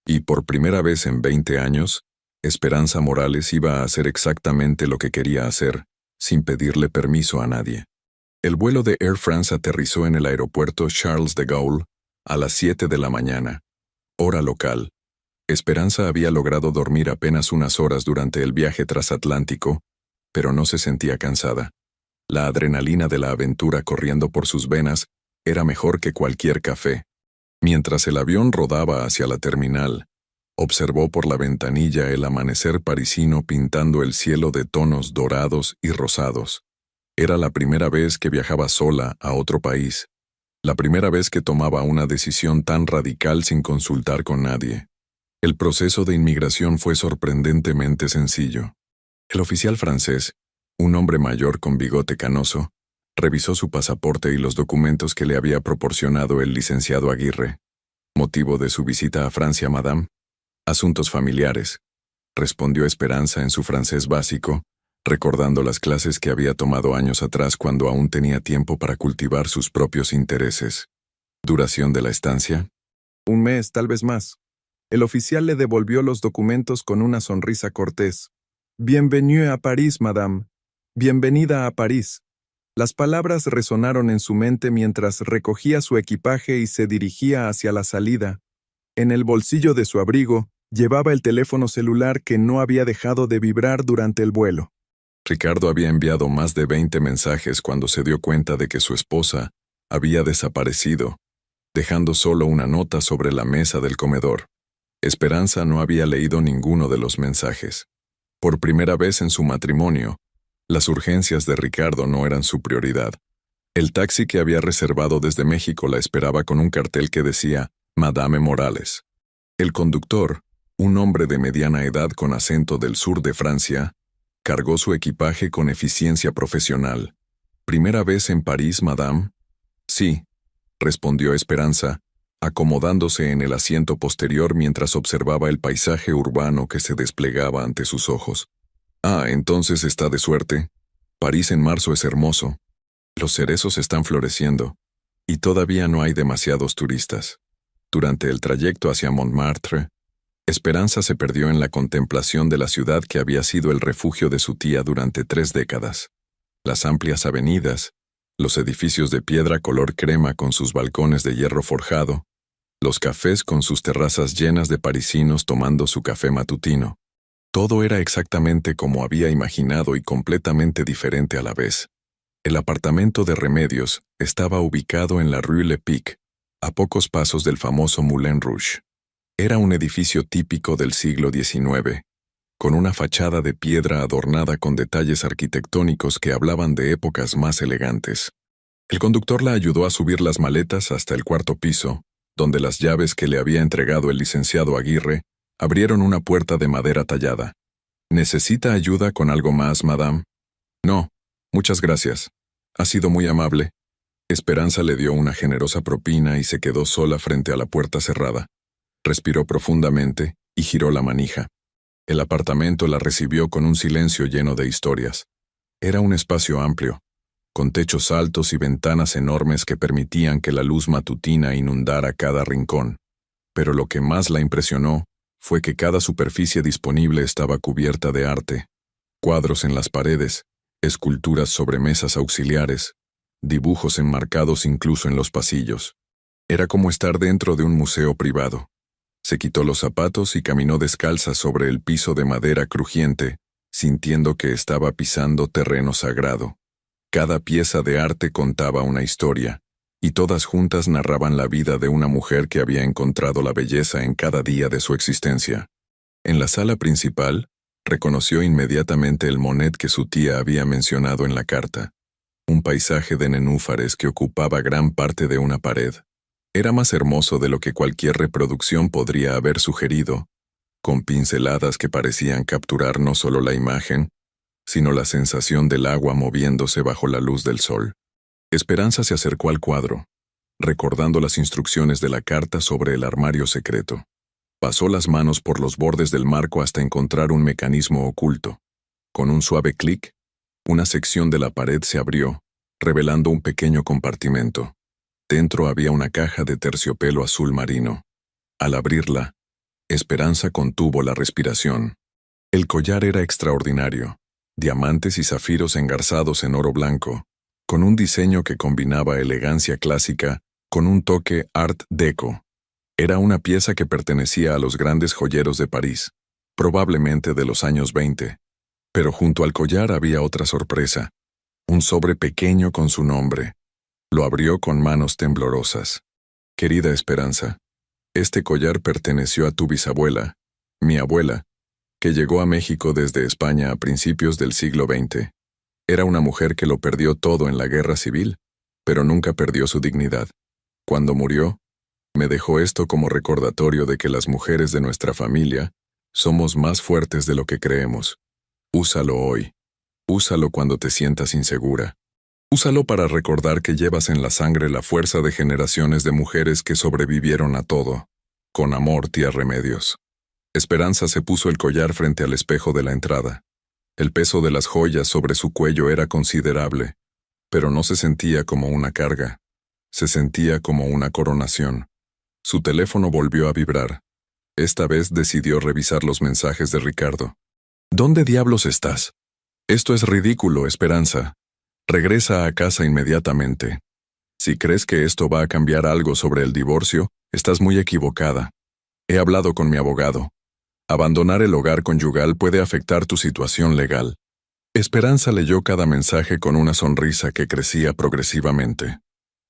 Y por primera vez en 20 años, Esperanza Morales iba a hacer exactamente lo que quería hacer, sin pedirle permiso a nadie. El vuelo de Air France aterrizó en el aeropuerto Charles de Gaulle a las 7 de la mañana, hora local. Esperanza había logrado dormir apenas unas horas durante el viaje transatlántico, pero no se sentía cansada. La adrenalina de la aventura corriendo por sus venas era mejor que cualquier café. Mientras el avión rodaba hacia la terminal, observó por la ventanilla el amanecer parisino pintando el cielo de tonos dorados y rosados. Era la primera vez que viajaba sola a otro país, la primera vez que tomaba una decisión tan radical sin consultar con nadie. El proceso de inmigración fue sorprendentemente sencillo. El oficial francés, un hombre mayor con bigote canoso, revisó su pasaporte y los documentos que le había proporcionado el licenciado Aguirre. ¿Motivo de su visita a Francia, madame? Asuntos familiares, respondió Esperanza en su francés básico, recordando las clases que había tomado años atrás cuando aún tenía tiempo para cultivar sus propios intereses. ¿Duración de la estancia? 1 mes, tal vez más. El oficial le devolvió los documentos con una sonrisa cortés. «Bienvenue a París, madame. Bienvenida a París». Las palabras resonaron en su mente mientras recogía su equipaje y se dirigía hacia la salida. En el bolsillo de su abrigo, llevaba el teléfono celular que no había dejado de vibrar durante el vuelo. Ricardo había enviado más de 20 mensajes cuando se dio cuenta de que su esposa había desaparecido, dejando solo una nota sobre la mesa del comedor. Esperanza no había leído ninguno de los mensajes. Por primera vez en su matrimonio, las urgencias de Ricardo no eran su prioridad. El taxi que había reservado desde México la esperaba con un cartel que decía «Madame Morales». El conductor, un hombre de mediana edad con acento del sur de Francia, cargó su equipaje con eficiencia profesional. «¿Primera vez en París, madame?» «Sí», respondió Esperanza, acomodándose en el asiento posterior mientras observaba el paisaje urbano que se desplegaba ante sus ojos. «Ah, entonces está de suerte. París en marzo es hermoso. Los cerezos están floreciendo, y todavía no hay demasiados turistas». Durante el trayecto hacia Montmartre, Esperanza se perdió en la contemplación de la ciudad que había sido el refugio de su tía durante 3 décadas. Las amplias avenidas, los edificios de piedra color crema con sus balcones de hierro forjado, los cafés con sus terrazas llenas de parisinos tomando su café matutino. Todo era exactamente como había imaginado y completamente diferente a la vez. El apartamento de Remedios estaba ubicado en la Rue Lepic, a pocos pasos del famoso Moulin Rouge. Era un edificio típico del siglo XIX, con una fachada de piedra adornada con detalles arquitectónicos que hablaban de épocas más elegantes. El conductor la ayudó a subir las maletas hasta el 4º piso, donde las llaves que le había entregado el licenciado Aguirre abrieron una puerta de madera tallada. «¿Necesita ayuda con algo más, madame?» «No, muchas gracias. Ha sido muy amable». Esperanza le dio una generosa propina y se quedó sola frente a la puerta cerrada. Respiró profundamente y giró la manija. El apartamento la recibió con un silencio lleno de historias. Era un espacio amplio, con techos altos y ventanas enormes que permitían que la luz matutina inundara cada rincón. Pero lo que más la impresionó fue que cada superficie disponible estaba cubierta de arte. Cuadros en las paredes, esculturas sobre mesas auxiliares, dibujos enmarcados incluso en los pasillos. Era como estar dentro de un museo privado. Se quitó los zapatos y caminó descalza sobre el piso de madera crujiente, sintiendo que estaba pisando terreno sagrado. Cada pieza de arte contaba una historia, y todas juntas narraban la vida de una mujer que había encontrado la belleza en cada día de su existencia. En la sala principal, reconoció inmediatamente el Monet que su tía había mencionado en la carta. Un paisaje de nenúfares que ocupaba gran parte de una pared. Era más hermoso de lo que cualquier reproducción podría haber sugerido, con pinceladas que parecían capturar no solo la imagen, sino la sensación del agua moviéndose bajo la luz del sol. Esperanza se acercó al cuadro, recordando las instrucciones de la carta sobre el armario secreto. Pasó las manos por los bordes del marco hasta encontrar un mecanismo oculto. Con un suave clic, una sección de la pared se abrió, revelando un pequeño compartimento. Dentro había una caja de terciopelo azul marino. Al abrirla, Esperanza contuvo la respiración. El collar era extraordinario, diamantes y zafiros engarzados en oro blanco, con un diseño que combinaba elegancia clásica con un toque Art Deco. Era una pieza que pertenecía a los grandes joyeros de París, probablemente de los años 20. Pero junto al collar había otra sorpresa, un sobre pequeño con su nombre. Lo abrió con manos temblorosas. Querida Esperanza, este collar perteneció a tu bisabuela, mi abuela, que llegó a México desde España a principios del siglo XX. Era una mujer que lo perdió todo en la guerra civil, pero nunca perdió su dignidad. Cuando murió, me dejó esto como recordatorio de que las mujeres de nuestra familia somos más fuertes de lo que creemos. Úsalo hoy. Úsalo cuando te sientas insegura. Úsalo para recordar que llevas en la sangre la fuerza de generaciones de mujeres que sobrevivieron a todo. Con amor, tía Remedios. Esperanza se puso el collar frente al espejo de la entrada. El peso de las joyas sobre su cuello era considerable, pero no se sentía como una carga. Se sentía como una coronación. Su teléfono volvió a vibrar. Esta vez decidió revisar los mensajes de Ricardo. ¿Dónde diablos estás? Esto es ridículo, Esperanza. Regresa a casa inmediatamente. Si crees que esto va a cambiar algo sobre el divorcio, estás muy equivocada. He hablado con mi abogado. Abandonar el hogar conyugal puede afectar tu situación legal. Esperanza leyó cada mensaje con una sonrisa que crecía progresivamente.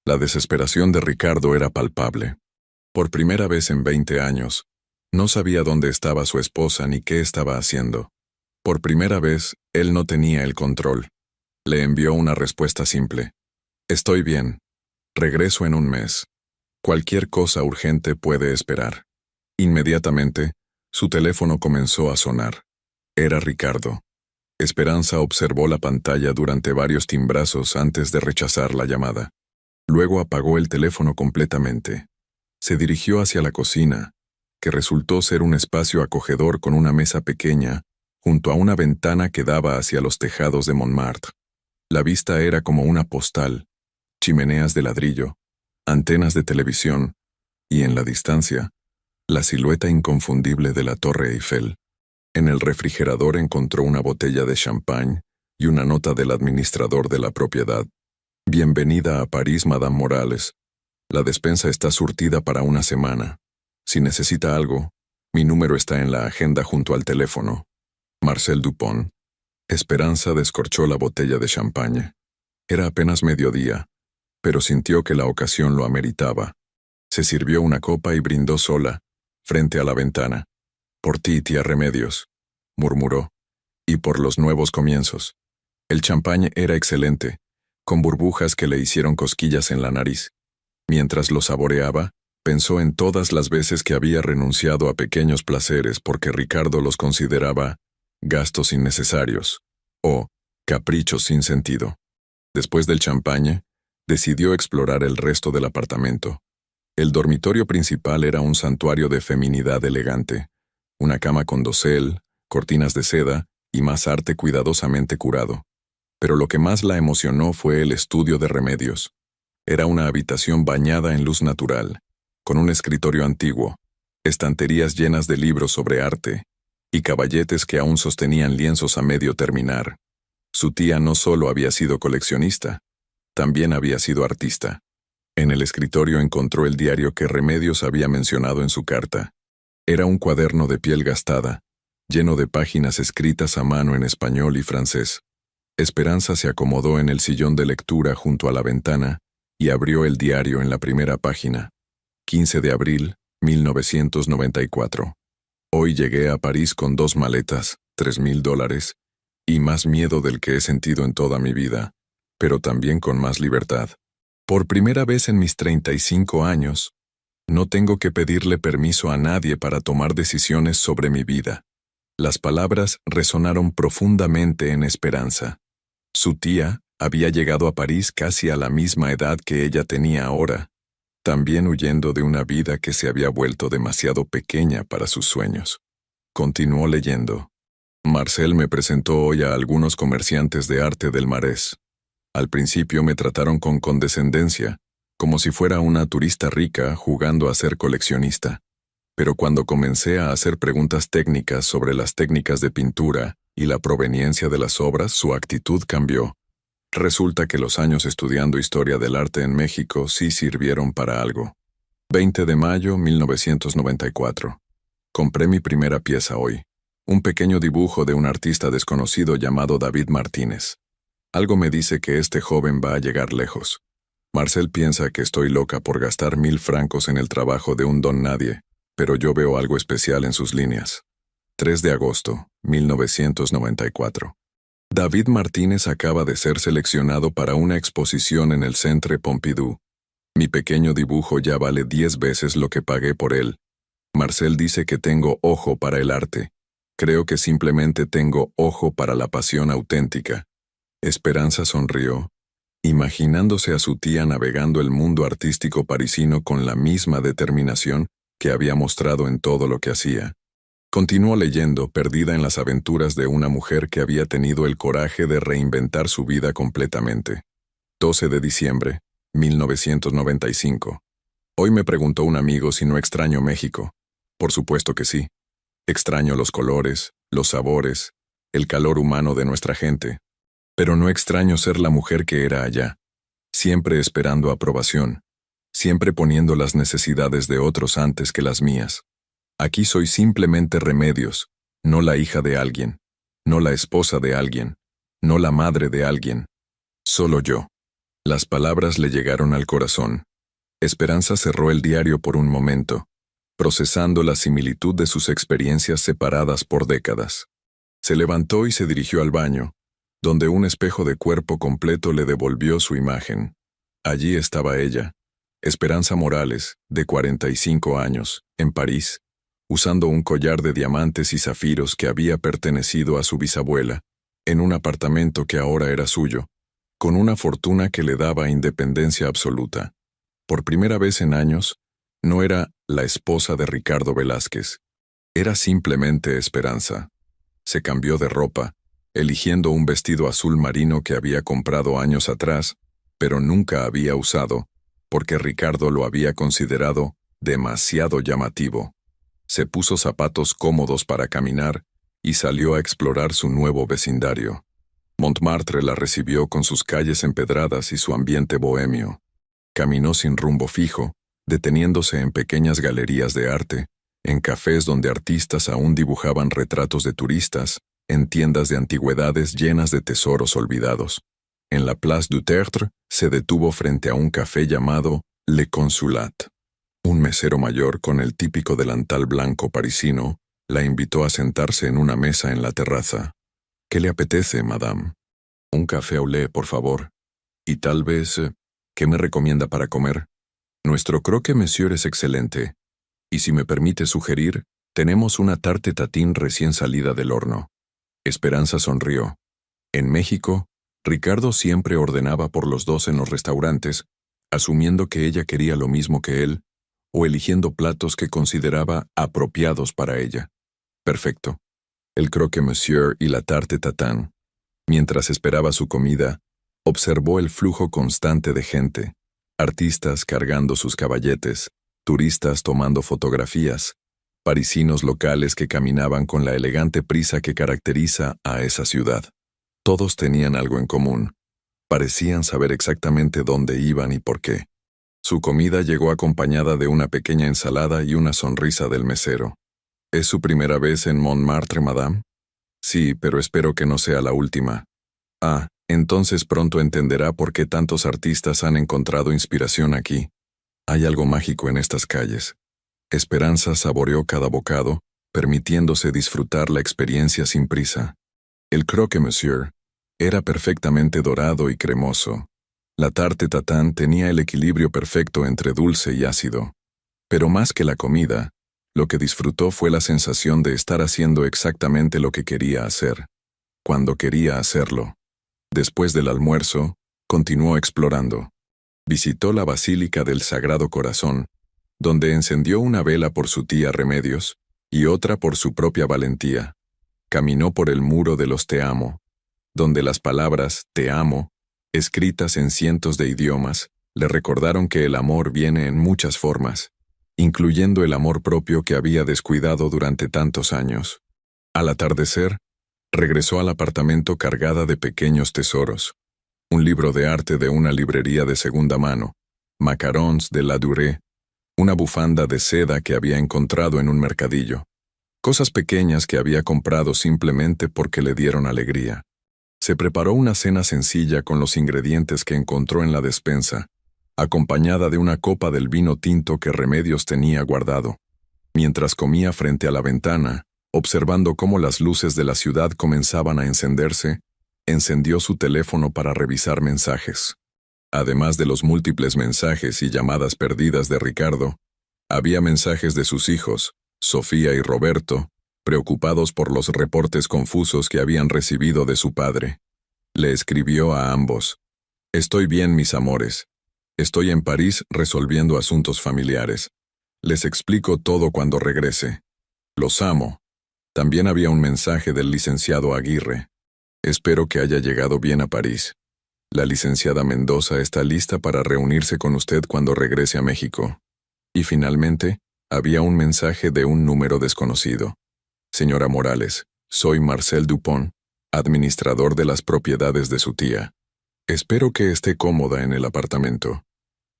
La desesperación de Ricardo era palpable. Por primera vez en 20 años, no sabía dónde estaba su esposa ni qué estaba haciendo. Por primera vez, él no tenía el control. Le envió una respuesta simple. Estoy bien. Regreso en un mes. Cualquier cosa urgente puede esperar. Inmediatamente, su teléfono comenzó a sonar. Era Ricardo. Esperanza observó la pantalla durante varios timbrazos antes de rechazar la llamada. Luego apagó el teléfono completamente. Se dirigió hacia la cocina, que resultó ser un espacio acogedor con una mesa pequeña, junto a una ventana que daba hacia los tejados de Montmartre. La vista era como una postal, chimeneas de ladrillo, antenas de televisión, y en la distancia, la silueta inconfundible de la Torre Eiffel. En el refrigerador encontró una botella de champán y una nota del administrador de la propiedad. Bienvenida a París, Madame Morales. La despensa está surtida para una semana. Si necesita algo, mi número está en la agenda junto al teléfono. Marcel Dupont. Esperanza descorchó la botella de champaña. Era apenas mediodía, pero sintió que la ocasión lo ameritaba. Se sirvió una copa y brindó sola, frente a la ventana. Por ti, tía Remedios, murmuró, y por los nuevos comienzos. El champaña era excelente, con burbujas que le hicieron cosquillas en la nariz. Mientras lo saboreaba, pensó en todas las veces que había renunciado a pequeños placeres porque Ricardo los consideraba gastos innecesarios o caprichos sin sentido. Después del champaña, decidió explorar el resto del apartamento. El dormitorio principal era un santuario de feminidad elegante, una cama con dosel, cortinas de seda y más arte cuidadosamente curado. Pero lo que más la emocionó fue el estudio de Remedios. Era una habitación bañada en luz natural, con un escritorio antiguo, estanterías llenas de libros sobre arte, y caballetes que aún sostenían lienzos a medio terminar. Su tía no solo había sido coleccionista, también había sido artista. En el escritorio encontró el diario que Remedios había mencionado en su carta. Era un cuaderno de piel gastada, lleno de páginas escritas a mano en español y francés. Esperanza se acomodó en el sillón de lectura junto a la ventana y abrió el diario en la primera página. 15 de abril, 1994. Hoy llegué a París con 2 maletas, $3,000, y más miedo del que he sentido en toda mi vida, pero también con más libertad. Por primera vez en mis 35 años, no tengo que pedirle permiso a nadie para tomar decisiones sobre mi vida. Las palabras resonaron profundamente en Esperanza. Su tía había llegado a París casi a la misma edad que ella tenía ahora. también huyendo de una vida que se había vuelto demasiado pequeña para sus sueños. Continuó leyendo. Marcel me presentó hoy a algunos comerciantes de arte del Marés. Al principio me trataron con condescendencia, como si fuera una turista rica jugando a ser coleccionista. Pero cuando comencé a hacer preguntas técnicas sobre las técnicas de pintura y la proveniencia de las obras, su actitud cambió. Resulta que los años estudiando historia del arte en México sí sirvieron para algo. 20 de mayo 1994. Compré mi primera pieza hoy. Un pequeño dibujo de un artista desconocido llamado David Martínez. Algo me dice que este joven va a llegar lejos. Marcel piensa que estoy loca por gastar 1000 francos en el trabajo de un don nadie, pero yo veo algo especial en sus líneas. 3 de agosto, 1994. David Martínez acaba de ser seleccionado para una exposición en el Centre Pompidou. Mi pequeño dibujo ya vale 10 veces lo que pagué por él. Marcel dice que tengo ojo para el arte. Creo que simplemente tengo ojo para la pasión auténtica. Esperanza sonrió, imaginándose a su tía navegando el mundo artístico parisino con la misma determinación que había mostrado en todo lo que hacía. Continuó leyendo, perdida en las aventuras de una mujer que había tenido el coraje de reinventar su vida completamente. 12 de diciembre, 1995. Hoy me preguntó un amigo si no extraño México. Por supuesto que sí. Extraño los colores, los sabores, el calor humano de nuestra gente. Pero no extraño ser la mujer que era allá, siempre esperando aprobación, siempre poniendo las necesidades de otros antes que las mías. Aquí soy simplemente Remedios, no la hija de alguien, no la esposa de alguien, no la madre de alguien. Solo yo. Las palabras le llegaron al corazón. Esperanza cerró el diario por un momento, procesando la similitud de sus experiencias separadas por décadas. Se levantó y se dirigió al baño, donde un espejo de cuerpo completo le devolvió su imagen. Allí estaba ella, Esperanza Morales, de 45 años, en París, usando un collar de diamantes y zafiros que había pertenecido a su bisabuela, en un apartamento que ahora era suyo, con una fortuna que le daba independencia absoluta. Por primera vez en años, no era la esposa de Ricardo Velázquez, era simplemente Esperanza. Se cambió de ropa, eligiendo un vestido azul marino que había comprado años atrás, pero nunca había usado, porque Ricardo lo había considerado demasiado llamativo. Se puso zapatos cómodos para caminar y salió a explorar su nuevo vecindario. Montmartre la recibió con sus calles empedradas y su ambiente bohemio. Caminó sin rumbo fijo, deteniéndose en pequeñas galerías de arte, en cafés donde artistas aún dibujaban retratos de turistas, en tiendas de antigüedades llenas de tesoros olvidados. En la Place du Tertre se detuvo frente a un café llamado Le Consulat. Un mesero mayor con el típico delantal blanco parisino la invitó a sentarse en una mesa en la terraza. «¿Qué le apetece, madame?» «Un café au lait, por favor. Y tal vez, ¿qué me recomienda para comer?» «Nuestro croque monsieur es excelente. Y si me permite sugerir, tenemos una tarte tatín recién salida del horno». Esperanza sonrió. En México, Ricardo siempre ordenaba por los dos en los restaurantes, asumiendo que ella quería lo mismo que él, o eligiendo platos que consideraba apropiados para ella. Perfecto. El croque monsieur y la tarte tatin. Mientras esperaba su comida, observó el flujo constante de gente, artistas cargando sus caballetes, turistas tomando fotografías, parisinos locales que caminaban con la elegante prisa que caracteriza a esa ciudad. Todos tenían algo en común. Parecían saber exactamente dónde iban y por qué. Su comida llegó acompañada de una pequeña ensalada y una sonrisa del mesero. ¿Es su primera vez en Montmartre, madame? Sí, pero espero que no sea la última. Ah, entonces pronto entenderá por qué tantos artistas han encontrado inspiración aquí. Hay algo mágico en estas calles. Esperanza saboreó cada bocado, permitiéndose disfrutar la experiencia sin prisa. El croque monsieur era perfectamente dorado y cremoso. La tarte tatin tenía el equilibrio perfecto entre dulce y ácido. Pero más que la comida, lo que disfrutó fue la sensación de estar haciendo exactamente lo que quería hacer, cuando quería hacerlo. Después del almuerzo, continuó explorando. Visitó la Basílica del Sagrado Corazón, donde encendió una vela por su tía Remedios y otra por su propia valentía. Caminó por el muro de los Te amo, donde las palabras Te amo, escritas en cientos de idiomas, le recordaron que el amor viene en muchas formas, incluyendo el amor propio que había descuidado durante tantos años. Al atardecer, regresó al apartamento cargada de pequeños tesoros. Un libro de arte de una librería de segunda mano, macarons de la Durée, una bufanda de seda que había encontrado en un mercadillo. Cosas pequeñas que había comprado simplemente porque le dieron alegría. Se preparó una cena sencilla con los ingredientes que encontró en la despensa, acompañada de una copa del vino tinto que Remedios tenía guardado. Mientras comía frente a la ventana, observando cómo las luces de la ciudad comenzaban a encenderse, encendió su teléfono para revisar mensajes. Además de los múltiples mensajes y llamadas perdidas de Ricardo, había mensajes de sus hijos, Sofía y Roberto, preocupados por los reportes confusos que habían recibido de su padre. Le escribió a ambos: «Estoy bien, mis amores. Estoy en París resolviendo asuntos familiares. Les explico todo cuando regrese. Los amo». También había un mensaje del licenciado Aguirre: «Espero que haya llegado bien a París. La licenciada Mendoza está lista para reunirse con usted cuando regrese a México». Y finalmente, había un mensaje de un número desconocido: «Señora Morales, soy Marcel Dupont, administrador de las propiedades de su tía. Espero que esté cómoda en el apartamento.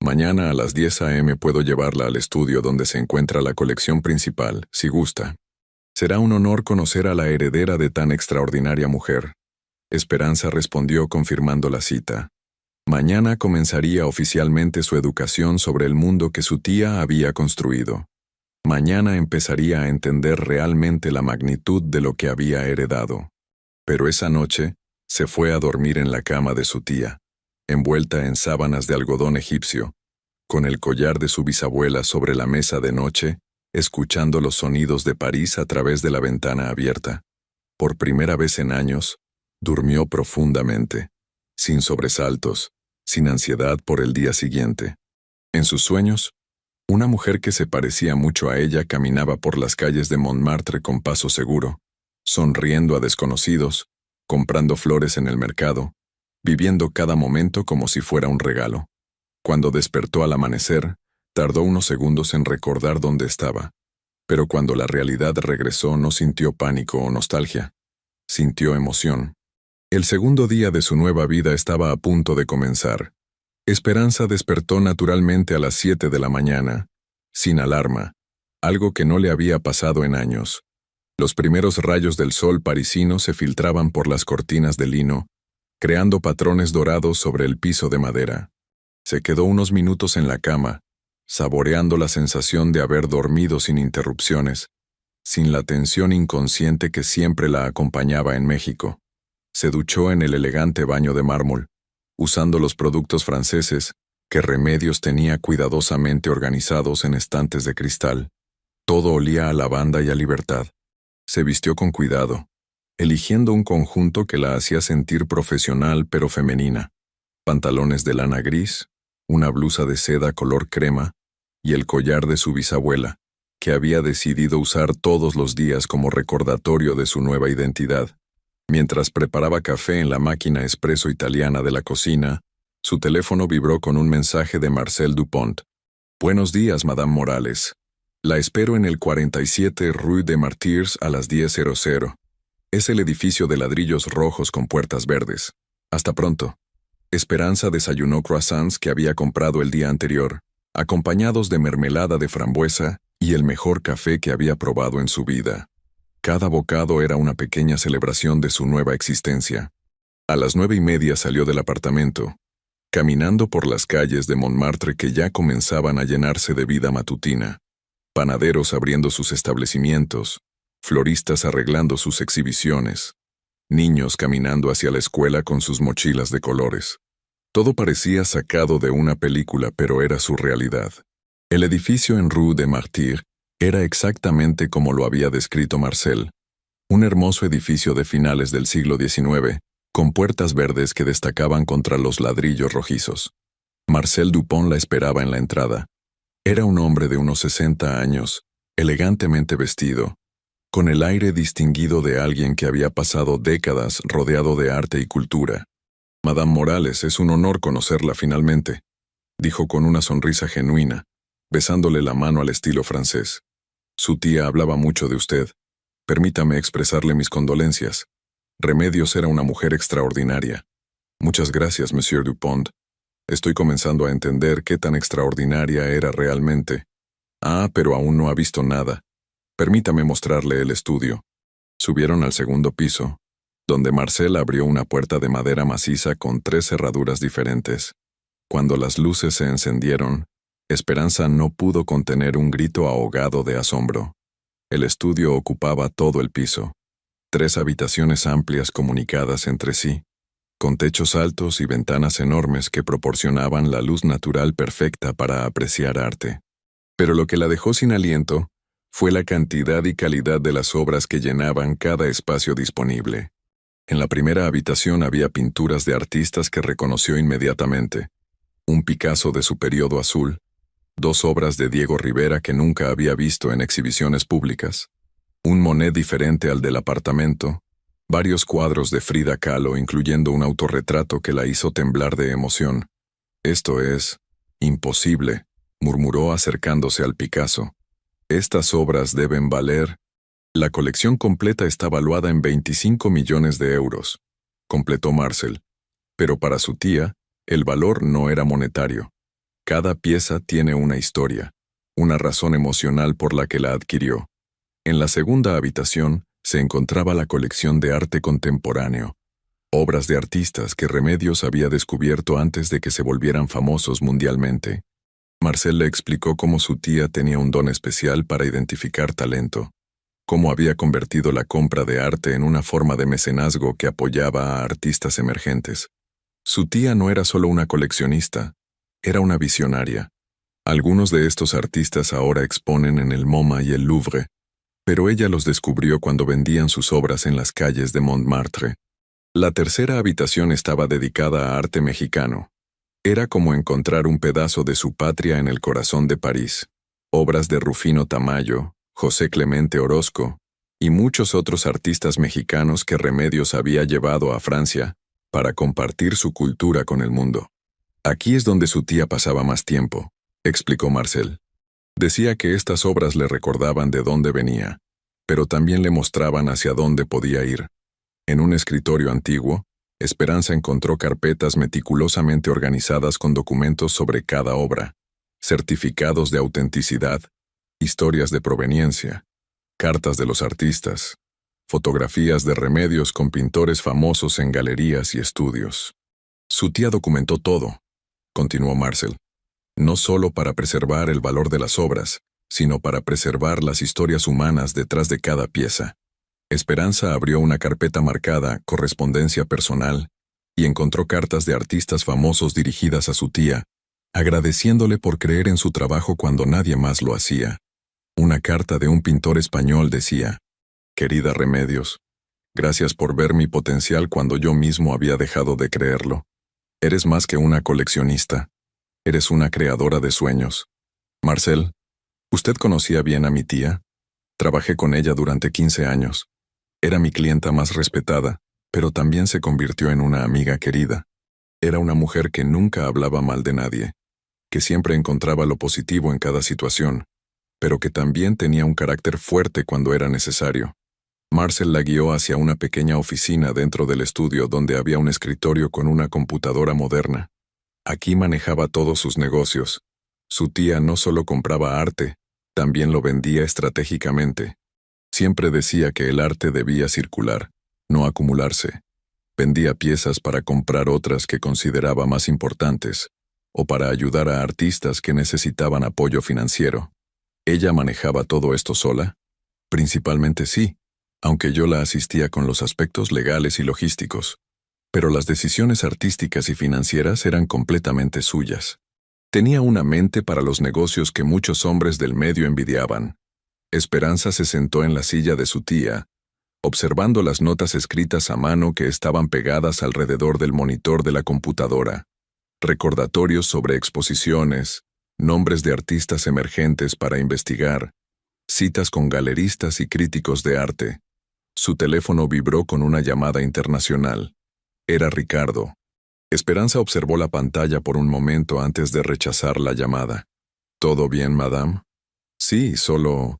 Mañana a las 10 a.m. puedo llevarla al estudio donde se encuentra la colección principal, si gusta. Será un honor conocer a la heredera de tan extraordinaria mujer». Esperanza respondió confirmando la cita. Mañana comenzaría oficialmente su educación sobre el mundo que su tía había construido. Mañana empezaría a entender realmente la magnitud de lo que había heredado. Pero esa noche, se fue a dormir en la cama de su tía, envuelta en sábanas de algodón egipcio, con el collar de su bisabuela sobre la mesa de noche, escuchando los sonidos de París a través de la ventana abierta. Por primera vez en años, durmió profundamente, sin sobresaltos, sin ansiedad por el día siguiente. En sus sueños, una mujer que se parecía mucho a ella caminaba por las calles de Montmartre con paso seguro, sonriendo a desconocidos, comprando flores en el mercado, viviendo cada momento como si fuera un regalo. Cuando despertó al amanecer, tardó unos segundos en recordar dónde estaba, pero cuando la realidad regresó no sintió pánico o nostalgia, sintió emoción. El segundo día de su nueva vida estaba a punto de comenzar. Esperanza despertó naturalmente a las 7 de la mañana, sin alarma, algo que no le había pasado en años. Los primeros rayos del sol parisino se filtraban por las cortinas de lino, creando patrones dorados sobre el piso de madera. Se quedó unos minutos en la cama, saboreando la sensación de haber dormido sin interrupciones, sin la tensión inconsciente que siempre la acompañaba en México. Se duchó en el elegante baño de mármol, usando los productos franceses que Remedios tenía cuidadosamente organizados en estantes de cristal. Todo olía a lavanda y a libertad. Se vistió con cuidado, eligiendo un conjunto que la hacía sentir profesional pero femenina: pantalones de lana gris, una blusa de seda color crema y el collar de su bisabuela, que había decidido usar todos los días como recordatorio de su nueva identidad. Mientras preparaba café en la máquina expreso italiana de la cocina, su teléfono vibró con un mensaje de Marcel Dupont. «Buenos días, Madame Morales. La espero en el 47 Rue des Martyrs a las 10:00. Es el edificio de ladrillos rojos con puertas verdes. Hasta pronto». Esperanza desayunó croissants que había comprado el día anterior, acompañados de mermelada de frambuesa y el mejor café que había probado en su vida. Cada bocado era una pequeña celebración de su nueva existencia. A las 9:30 salió del apartamento, caminando por las calles de Montmartre que ya comenzaban a llenarse de vida matutina. Panaderos abriendo sus establecimientos, floristas arreglando sus exhibiciones, niños caminando hacia la escuela con sus mochilas de colores. Todo parecía sacado de una película, pero era su realidad. El edificio en Rue des Martyrs era exactamente como lo había descrito Marcel, un hermoso edificio de finales del siglo XIX, con puertas verdes que destacaban contra los ladrillos rojizos. Marcel Dupont la esperaba en la entrada. Era un hombre de unos 60 años, elegantemente vestido, con el aire distinguido de alguien que había pasado décadas rodeado de arte y cultura. Madame Morales, es un honor conocerla finalmente, dijo con una sonrisa genuina, besándole la mano al estilo francés. Su tía hablaba mucho de usted. Permítame expresarle mis condolencias. Remedios era una mujer extraordinaria. Muchas gracias, Monsieur Dupont. Estoy comenzando a entender qué tan extraordinaria era realmente. Ah, pero aún no ha visto nada. Permítame mostrarle el estudio. Subieron al segundo piso, donde Marcel abrió una puerta de madera maciza con 3 cerraduras diferentes. Cuando las luces se encendieron, Esperanza no pudo contener un grito ahogado de asombro. El estudio ocupaba todo el piso. 3 habitaciones amplias comunicadas entre sí, con techos altos y ventanas enormes que proporcionaban la luz natural perfecta para apreciar arte. Pero lo que la dejó sin aliento fue la cantidad y calidad de las obras que llenaban cada espacio disponible. En la primera habitación había pinturas de artistas que reconoció inmediatamente. Un Picasso de su periodo azul, 2 obras de Diego Rivera que nunca había visto en exhibiciones públicas, un Monet diferente al del apartamento, varios cuadros de Frida Kahlo, incluyendo un autorretrato que la hizo temblar de emoción. «Esto es imposible», murmuró acercándose al Picasso. «Estas obras deben valer». La colección completa está valuada en 25 millones de euros, completó Marcel. Pero para su tía, el valor no era monetario. Cada pieza tiene una historia, una razón emocional por la que la adquirió. En la segunda habitación se encontraba la colección de arte contemporáneo, obras de artistas que Remedios había descubierto antes de que se volvieran famosos mundialmente. Marcel le explicó cómo su tía tenía un don especial para identificar talento, cómo había convertido la compra de arte en una forma de mecenazgo que apoyaba a artistas emergentes. Su tía no era solo una coleccionista, era una visionaria. Algunos de estos artistas ahora exponen en el MoMA y el Louvre, pero ella los descubrió cuando vendían sus obras en las calles de Montmartre. La tercera habitación estaba dedicada a arte mexicano. Era como encontrar un pedazo de su patria en el corazón de París. Obras de Rufino Tamayo, José Clemente Orozco y muchos otros artistas mexicanos que Remedios había llevado a Francia para compartir su cultura con el mundo. Aquí es donde su tía pasaba más tiempo, explicó Marcel. Decía que estas obras le recordaban de dónde venía, pero también le mostraban hacia dónde podía ir. En un escritorio antiguo, Esperanza encontró carpetas meticulosamente organizadas con documentos sobre cada obra, certificados de autenticidad, historias de proveniencia, cartas de los artistas, fotografías de Remedios con pintores famosos en galerías y estudios. Su tía documentó todo, continuó Marcel, no solo para preservar el valor de las obras, sino para preservar las historias humanas detrás de cada pieza. Esperanza abrió una carpeta marcada Correspondencia personal y encontró cartas de artistas famosos dirigidas a su tía, agradeciéndole por creer en su trabajo cuando nadie más lo hacía. Una carta de un pintor español decía: «Querida Remedios, gracias por ver mi potencial cuando yo mismo había dejado de creerlo. Eres más que una coleccionista. Eres una creadora de sueños. Marcel, ¿usted conocía bien a mi tía? Trabajé con ella durante 15 años. Era mi clienta más respetada, pero también se convirtió en una amiga querida. Era una mujer que nunca hablaba mal de nadie, que siempre encontraba lo positivo en cada situación, pero que también tenía un carácter fuerte cuando era necesario». Marcel la guió hacia una pequeña oficina dentro del estudio donde había un escritorio con una computadora moderna. Aquí manejaba todos sus negocios. Su tía no solo compraba arte, también lo vendía estratégicamente. Siempre decía que el arte debía circular, no acumularse. Vendía piezas para comprar otras que consideraba más importantes, o para ayudar a artistas que necesitaban apoyo financiero. ¿Ella manejaba todo esto sola? Principalmente sí, aunque yo la asistía con los aspectos legales y logísticos. Pero las decisiones artísticas y financieras eran completamente suyas. Tenía una mente para los negocios que muchos hombres del medio envidiaban. Esperanza se sentó en la silla de su tía, observando las notas escritas a mano que estaban pegadas alrededor del monitor de la computadora. recordatorios sobre exposiciones, nombres de artistas emergentes para investigar, citas con galeristas y críticos de arte. Su teléfono vibró con una llamada internacional. Era Ricardo. Esperanza observó la pantalla por un momento antes de rechazar la llamada. ¿Todo bien, madame? Sí, solo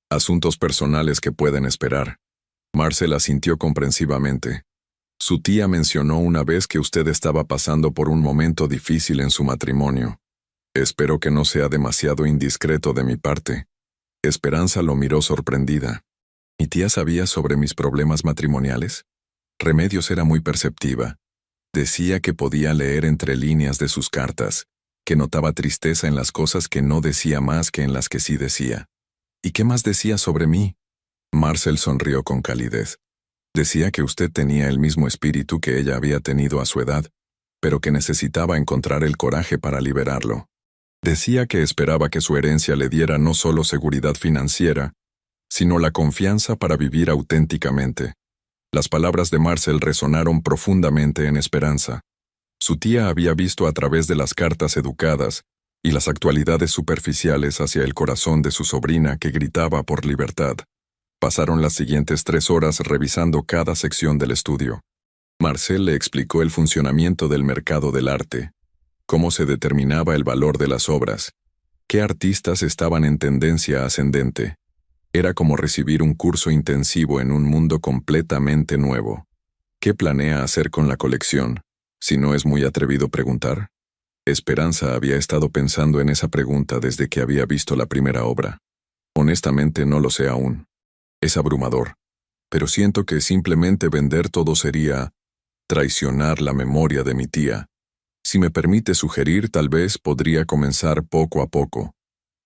asuntos personales que pueden esperar. Marcel asintió comprensivamente. Su tía mencionó una vez que usted estaba pasando por un momento difícil en su matrimonio. Espero que no sea demasiado indiscreto de mi parte. Esperanza lo miró sorprendida. ¿Mi tía sabía sobre mis problemas matrimoniales? Remedios era muy perceptiva. Decía que podía leer entre líneas de sus cartas, que notaba tristeza en las cosas que no decía más que en las que sí decía. ¿Y qué más decía sobre mí? Marcel sonrió con calidez. Decía que usted tenía el mismo espíritu que ella había tenido a su edad, pero que necesitaba encontrar el coraje para liberarlo. Decía que esperaba que su herencia le diera no solo seguridad financiera, sino la confianza para vivir auténticamente. Las palabras de Marcel resonaron profundamente en Esperanza. Su tía había visto a través de las cartas educadas y las actualidades superficiales hacia el corazón de su sobrina que gritaba por libertad. Pasaron las siguientes 3 horas revisando cada sección del estudio. Marcel le explicó el funcionamiento del mercado del arte, cómo se determinaba el valor de las obras, qué artistas estaban en tendencia ascendente. Era como recibir un curso intensivo en un mundo completamente nuevo. ¿Qué planea hacer con la colección? Si no es muy atrevido preguntar. Esperanza había estado pensando en esa pregunta desde que había visto la primera obra. Honestamente no lo sé aún. Es abrumador, pero siento que simplemente vender todo sería traicionar la memoria de mi tía. Si me permite sugerir, tal vez podría comenzar poco a poco.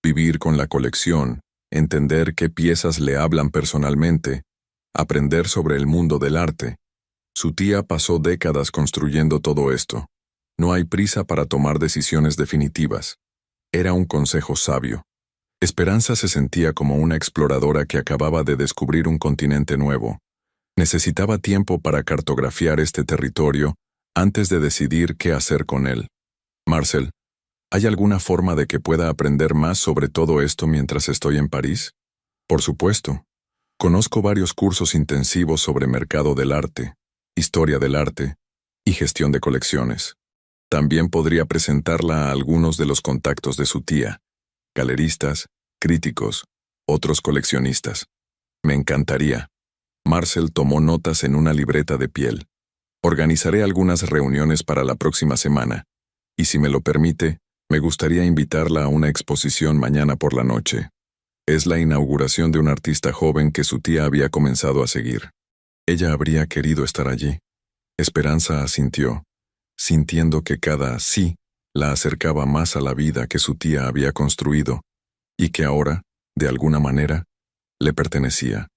Vivir con la colección, entender qué piezas le hablan personalmente, aprender sobre el mundo del arte. Su tía pasó décadas construyendo todo esto. No hay prisa para tomar decisiones definitivas. Era un consejo sabio. Esperanza se sentía como una exploradora que acababa de descubrir un continente nuevo. Necesitaba tiempo para cartografiar este territorio antes de decidir qué hacer con él. Marcel, ¿hay alguna forma de que pueda aprender más sobre todo esto mientras estoy en París? Por supuesto. Conozco varios cursos intensivos sobre mercado del arte, historia del arte y gestión de colecciones. También podría presentarla a algunos de los contactos de su tía, galeristas, críticos, otros coleccionistas. Me encantaría. Marcel tomó notas en una libreta de piel. Organizaré algunas reuniones para la próxima semana, y si me lo permite, me gustaría invitarla a una exposición mañana por la noche. Es la inauguración de un artista joven que su tía había comenzado a seguir. Ella habría querido estar allí. Esperanza asintió, sintiendo que cada sí la acercaba más a la vida que su tía había construido, y que ahora, de alguna manera, le pertenecía.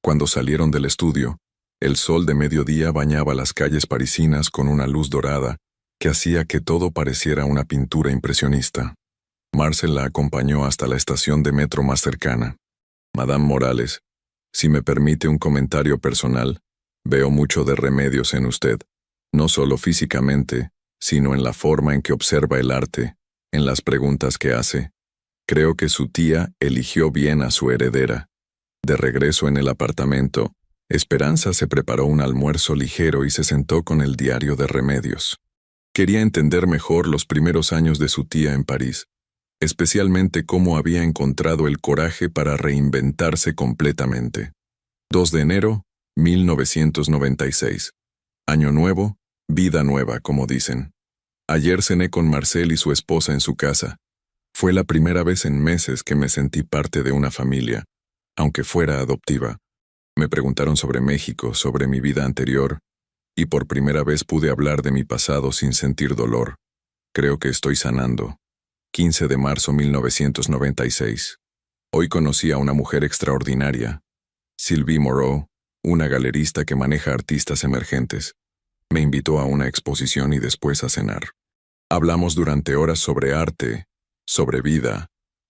Cuando salieron del estudio, el sol de mediodía bañaba las calles parisinas con una luz dorada que hacía que todo pareciera una pintura impresionista. Marcel la acompañó hasta la estación de metro más cercana. Madame Morales, si me permite un comentario personal, veo mucho de Remedios en usted, no solo físicamente, sino en la forma en que observa el arte, en las preguntas que hace. Creo que su tía eligió bien a su heredera. De regreso en el apartamento, Esperanza se preparó un almuerzo ligero y se sentó con el diario de Remedios. Quería entender mejor los primeros años de su tía en París, especialmente cómo había encontrado el coraje para reinventarse completamente. 2 de enero, 1996. Año nuevo, vida nueva, como dicen. Ayer cené con Marcel y su esposa en su casa. Fue la primera vez en meses que me sentí parte de una familia, aunque fuera adoptiva. Me preguntaron sobre México, sobre mi vida anterior, y por primera vez pude hablar de mi pasado sin sentir dolor. Creo que estoy sanando. 15 de marzo 1996. Hoy conocí a una mujer extraordinaria, Sylvie Moreau, una galerista que maneja artistas emergentes. Me invitó a una exposición y después a cenar. Hablamos durante horas sobre arte, sobre vida,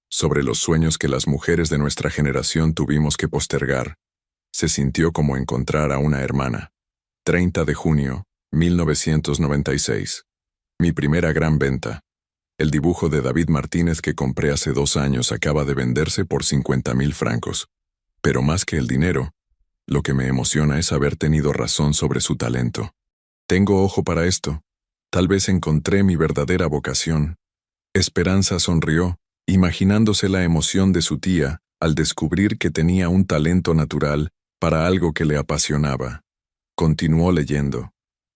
sobre los sueños que las mujeres de nuestra generación tuvimos que postergar. Se sintió como encontrar a una hermana. 30 de junio, 1996. Mi primera gran venta. El dibujo de David Martínez que compré hace 2 años acaba de venderse por 50,000 francos. Pero más que el dinero, lo que me emociona es haber tenido razón sobre su talento. Tengo ojo para esto. Tal vez encontré mi verdadera vocación. Esperanza sonrió, imaginándose la emoción de su tía al descubrir que tenía un talento natural para algo que le apasionaba. Continuó leyendo,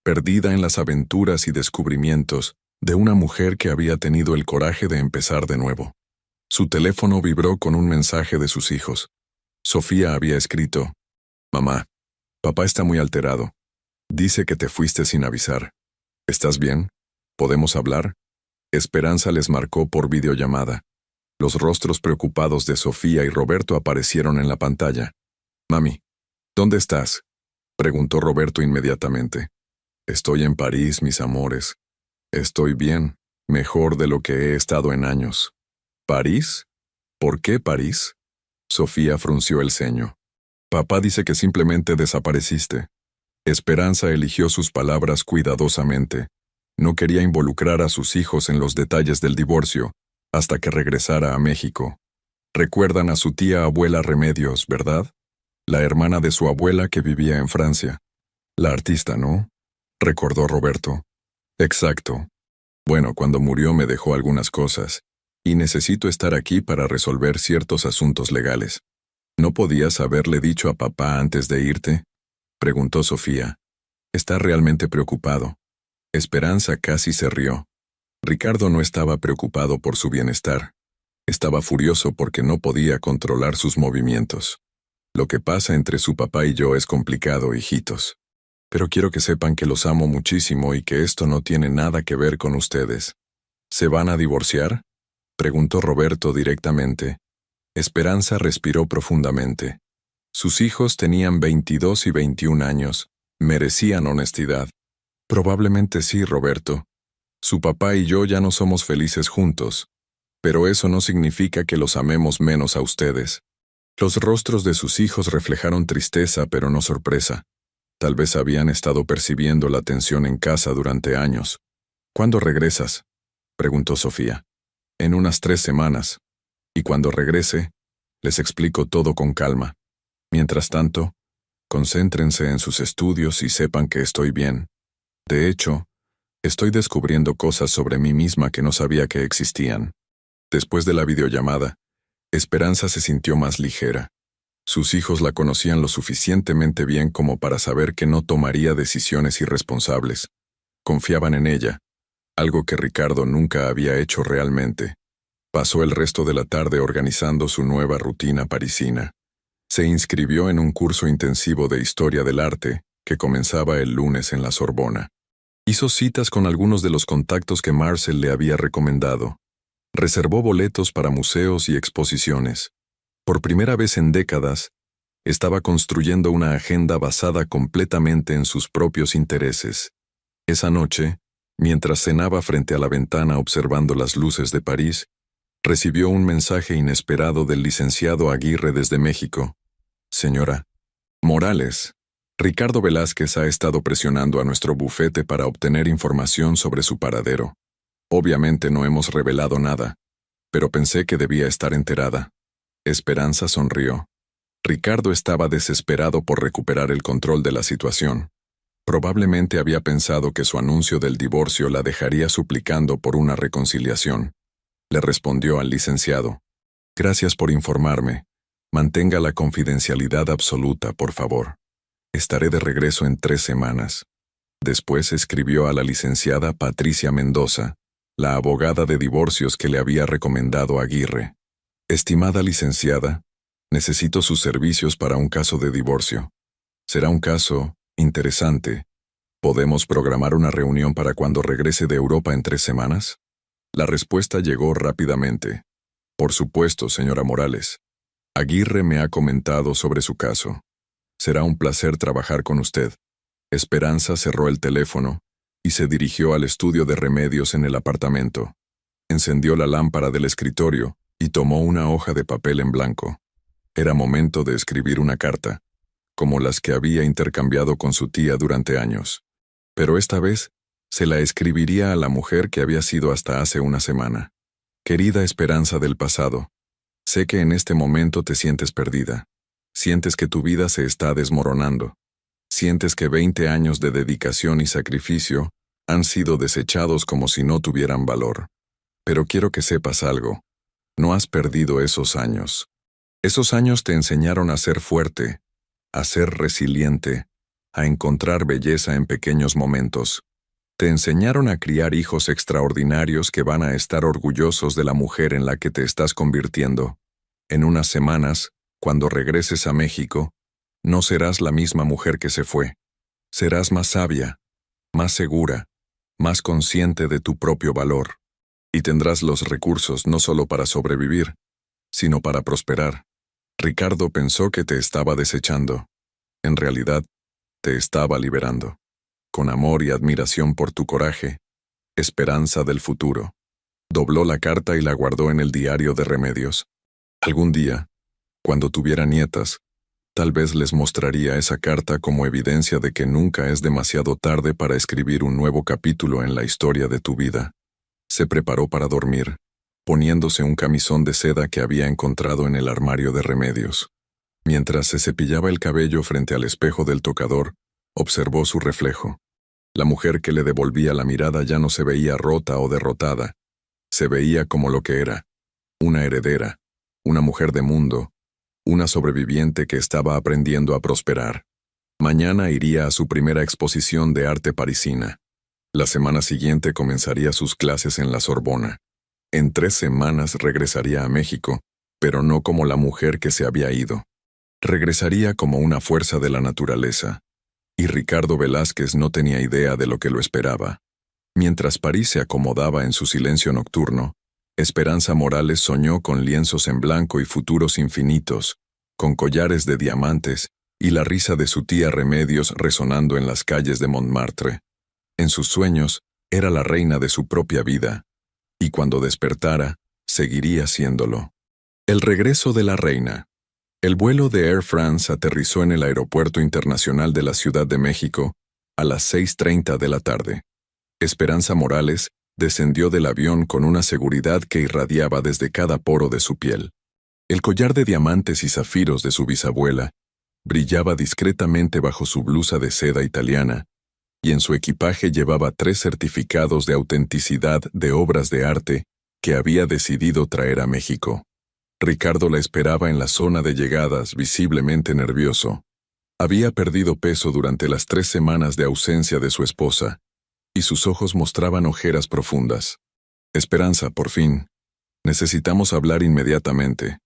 perdida en las aventuras y descubrimientos de una mujer que había tenido el coraje de empezar de nuevo. Su teléfono vibró con un mensaje de sus hijos. Sofía había escrito: «Mamá, papá está muy alterado. Dice que te fuiste sin avisar. ¿Estás bien? ¿Podemos hablar?». Esperanza les marcó por videollamada. Los rostros preocupados de Sofía y Roberto aparecieron en la pantalla. «Mami, ¿dónde estás?», preguntó Roberto inmediatamente. «Estoy en París, mis amores. Estoy bien, mejor de lo que he estado en años». «¿París? ¿Por qué París?». Sofía frunció el ceño. «Papá dice que simplemente desapareciste». Esperanza eligió sus palabras cuidadosamente. No quería involucrar a sus hijos en los detalles del divorcio hasta que regresara a México. Recuerdan a su tía abuela Remedios, ¿verdad? La hermana de su abuela que vivía en Francia. La artista, ¿no?, recordó Roberto. Exacto. Bueno, cuando murió me dejó algunas cosas, y necesito estar aquí para resolver ciertos asuntos legales. ¿No podías haberle dicho a papá antes de irte?, preguntó Sofía. Está realmente preocupado. Esperanza casi se rió. Ricardo no estaba preocupado por su bienestar. Estaba furioso porque no podía controlar sus movimientos. Lo que pasa entre su papá y yo es complicado, hijitos. Pero quiero que sepan que los amo muchísimo y que esto no tiene nada que ver con ustedes. ¿Se van a divorciar?, preguntó Roberto directamente. Esperanza respiró profundamente. Sus hijos tenían 22 y 21 años. Merecían honestidad. Probablemente sí, Roberto. Su papá y yo ya no somos felices juntos. Pero eso no significa que los amemos menos a ustedes. Los rostros de sus hijos reflejaron tristeza, pero no sorpresa. Tal vez habían estado percibiendo la tensión en casa durante años. ¿Cuándo regresas?, preguntó Sofía. En unas 3 semanas. Y cuando regrese, les explico todo con calma. Mientras tanto, concéntrense en sus estudios y sepan que estoy bien. De hecho, estoy descubriendo cosas sobre mí misma que no sabía que existían. Después de la videollamada, Esperanza se sintió más ligera. Sus hijos la conocían lo suficientemente bien como para saber que no tomaría decisiones irresponsables. Confiaban en ella, algo que Ricardo nunca había hecho realmente. Pasó el resto de la tarde organizando su nueva rutina parisina. Se inscribió en un curso intensivo de Historia del Arte que comenzaba el lunes en la Sorbona. Hizo citas con algunos de los contactos que Marcel le había recomendado. Reservó boletos para museos y exposiciones. Por primera vez en décadas, estaba construyendo una agenda basada completamente en sus propios intereses. Esa noche, mientras cenaba frente a la ventana observando las luces de París, recibió un mensaje inesperado del licenciado Aguirre desde México. «Señora Morales, Ricardo Velázquez ha estado presionando a nuestro bufete para obtener información sobre su paradero. Obviamente no hemos revelado nada, pero pensé que debía estar enterada». Esperanza sonrió. Ricardo estaba desesperado por recuperar el control de la situación. Probablemente había pensado que su anuncio del divorcio la dejaría suplicando por una reconciliación. Le respondió al licenciado: «Gracias por informarme. Mantenga la confidencialidad absoluta, por favor. Estaré de regreso en 3 semanas». Después escribió a la licenciada Patricia Mendoza, la abogada de divorcios que le había recomendado Aguirre: «Estimada licenciada, necesito sus servicios para un caso de divorcio. Será un caso interesante. ¿Podemos programar una reunión para cuando regrese de Europa en 3 semanas?» La respuesta llegó rápidamente. «Por supuesto, señora Morales. Aguirre me ha comentado sobre su caso. Será un placer trabajar con usted». Esperanza cerró el teléfono y se dirigió al estudio de Remedios en el apartamento. Encendió la lámpara del escritorio y tomó una hoja de papel en blanco. Era momento de escribir una carta, como las que había intercambiado con su tía durante años. Pero esta vez, Se la escribiría a la mujer que había sido hasta hace una semana. Querida Esperanza del pasado, sé que en este momento te sientes perdida. Sientes que tu vida se está desmoronando. Sientes que 20 años de dedicación y sacrificio han sido desechados como si no tuvieran valor. Pero quiero que sepas algo. No has perdido esos años. Esos años te enseñaron a ser fuerte, a ser resiliente, a encontrar belleza en pequeños momentos. Te enseñaron a criar hijos extraordinarios que van a estar orgullosos de la mujer en la que te estás convirtiendo. En unas semanas, cuando regreses a México, no serás la misma mujer que se fue. Serás más sabia, más segura, más consciente de tu propio valor. Y tendrás los recursos no solo para sobrevivir, sino para prosperar. Ricardo pensó que te estaba desechando. En realidad, te estaba liberando. Con amor y admiración por tu coraje, Esperanza del futuro. Dobló la carta y la guardó en el diario de Remedios. Algún día, cuando tuviera nietas, tal vez les mostraría esa carta como evidencia de que nunca es demasiado tarde para escribir un nuevo capítulo en la historia de tu vida. Se preparó para dormir, poniéndose un camisón de seda que había encontrado en el armario de Remedios. Mientras se cepillaba el cabello frente al espejo del tocador, observó su reflejo. La mujer que le devolvía la mirada ya no se veía rota o derrotada. Se veía como lo que era: una heredera, una mujer de mundo, una sobreviviente que estaba aprendiendo a prosperar. Mañana iría a su primera exposición de arte parisina. La semana siguiente comenzaría sus clases en la Sorbona. En 3 semanas regresaría a México, pero no como la mujer que se había ido. Regresaría como una fuerza de la naturaleza. Y Ricardo Velázquez no tenía idea de lo que lo esperaba. Mientras París se acomodaba en su silencio nocturno, Esperanza Morales soñó con lienzos en blanco y futuros infinitos, con collares de diamantes y la risa de su tía Remedios resonando en las calles de Montmartre. En sus sueños, era la reina de su propia vida, y cuando despertara, seguiría siéndolo. El regreso de la reina. El vuelo de Air France aterrizó en el Aeropuerto Internacional de la Ciudad de México a las 6:30 de la tarde. Esperanza Morales descendió del avión con una seguridad que irradiaba desde cada poro de su piel. El collar de diamantes y zafiros de su bisabuela brillaba discretamente bajo su blusa de seda italiana, y en su equipaje llevaba 3 certificados de autenticidad de obras de arte que había decidido traer a México. Ricardo la esperaba en la zona de llegadas, visiblemente nervioso. Había perdido peso durante las 3 semanas de ausencia de su esposa, y sus ojos mostraban ojeras profundas. Esperanza, por fin. Necesitamos hablar inmediatamente.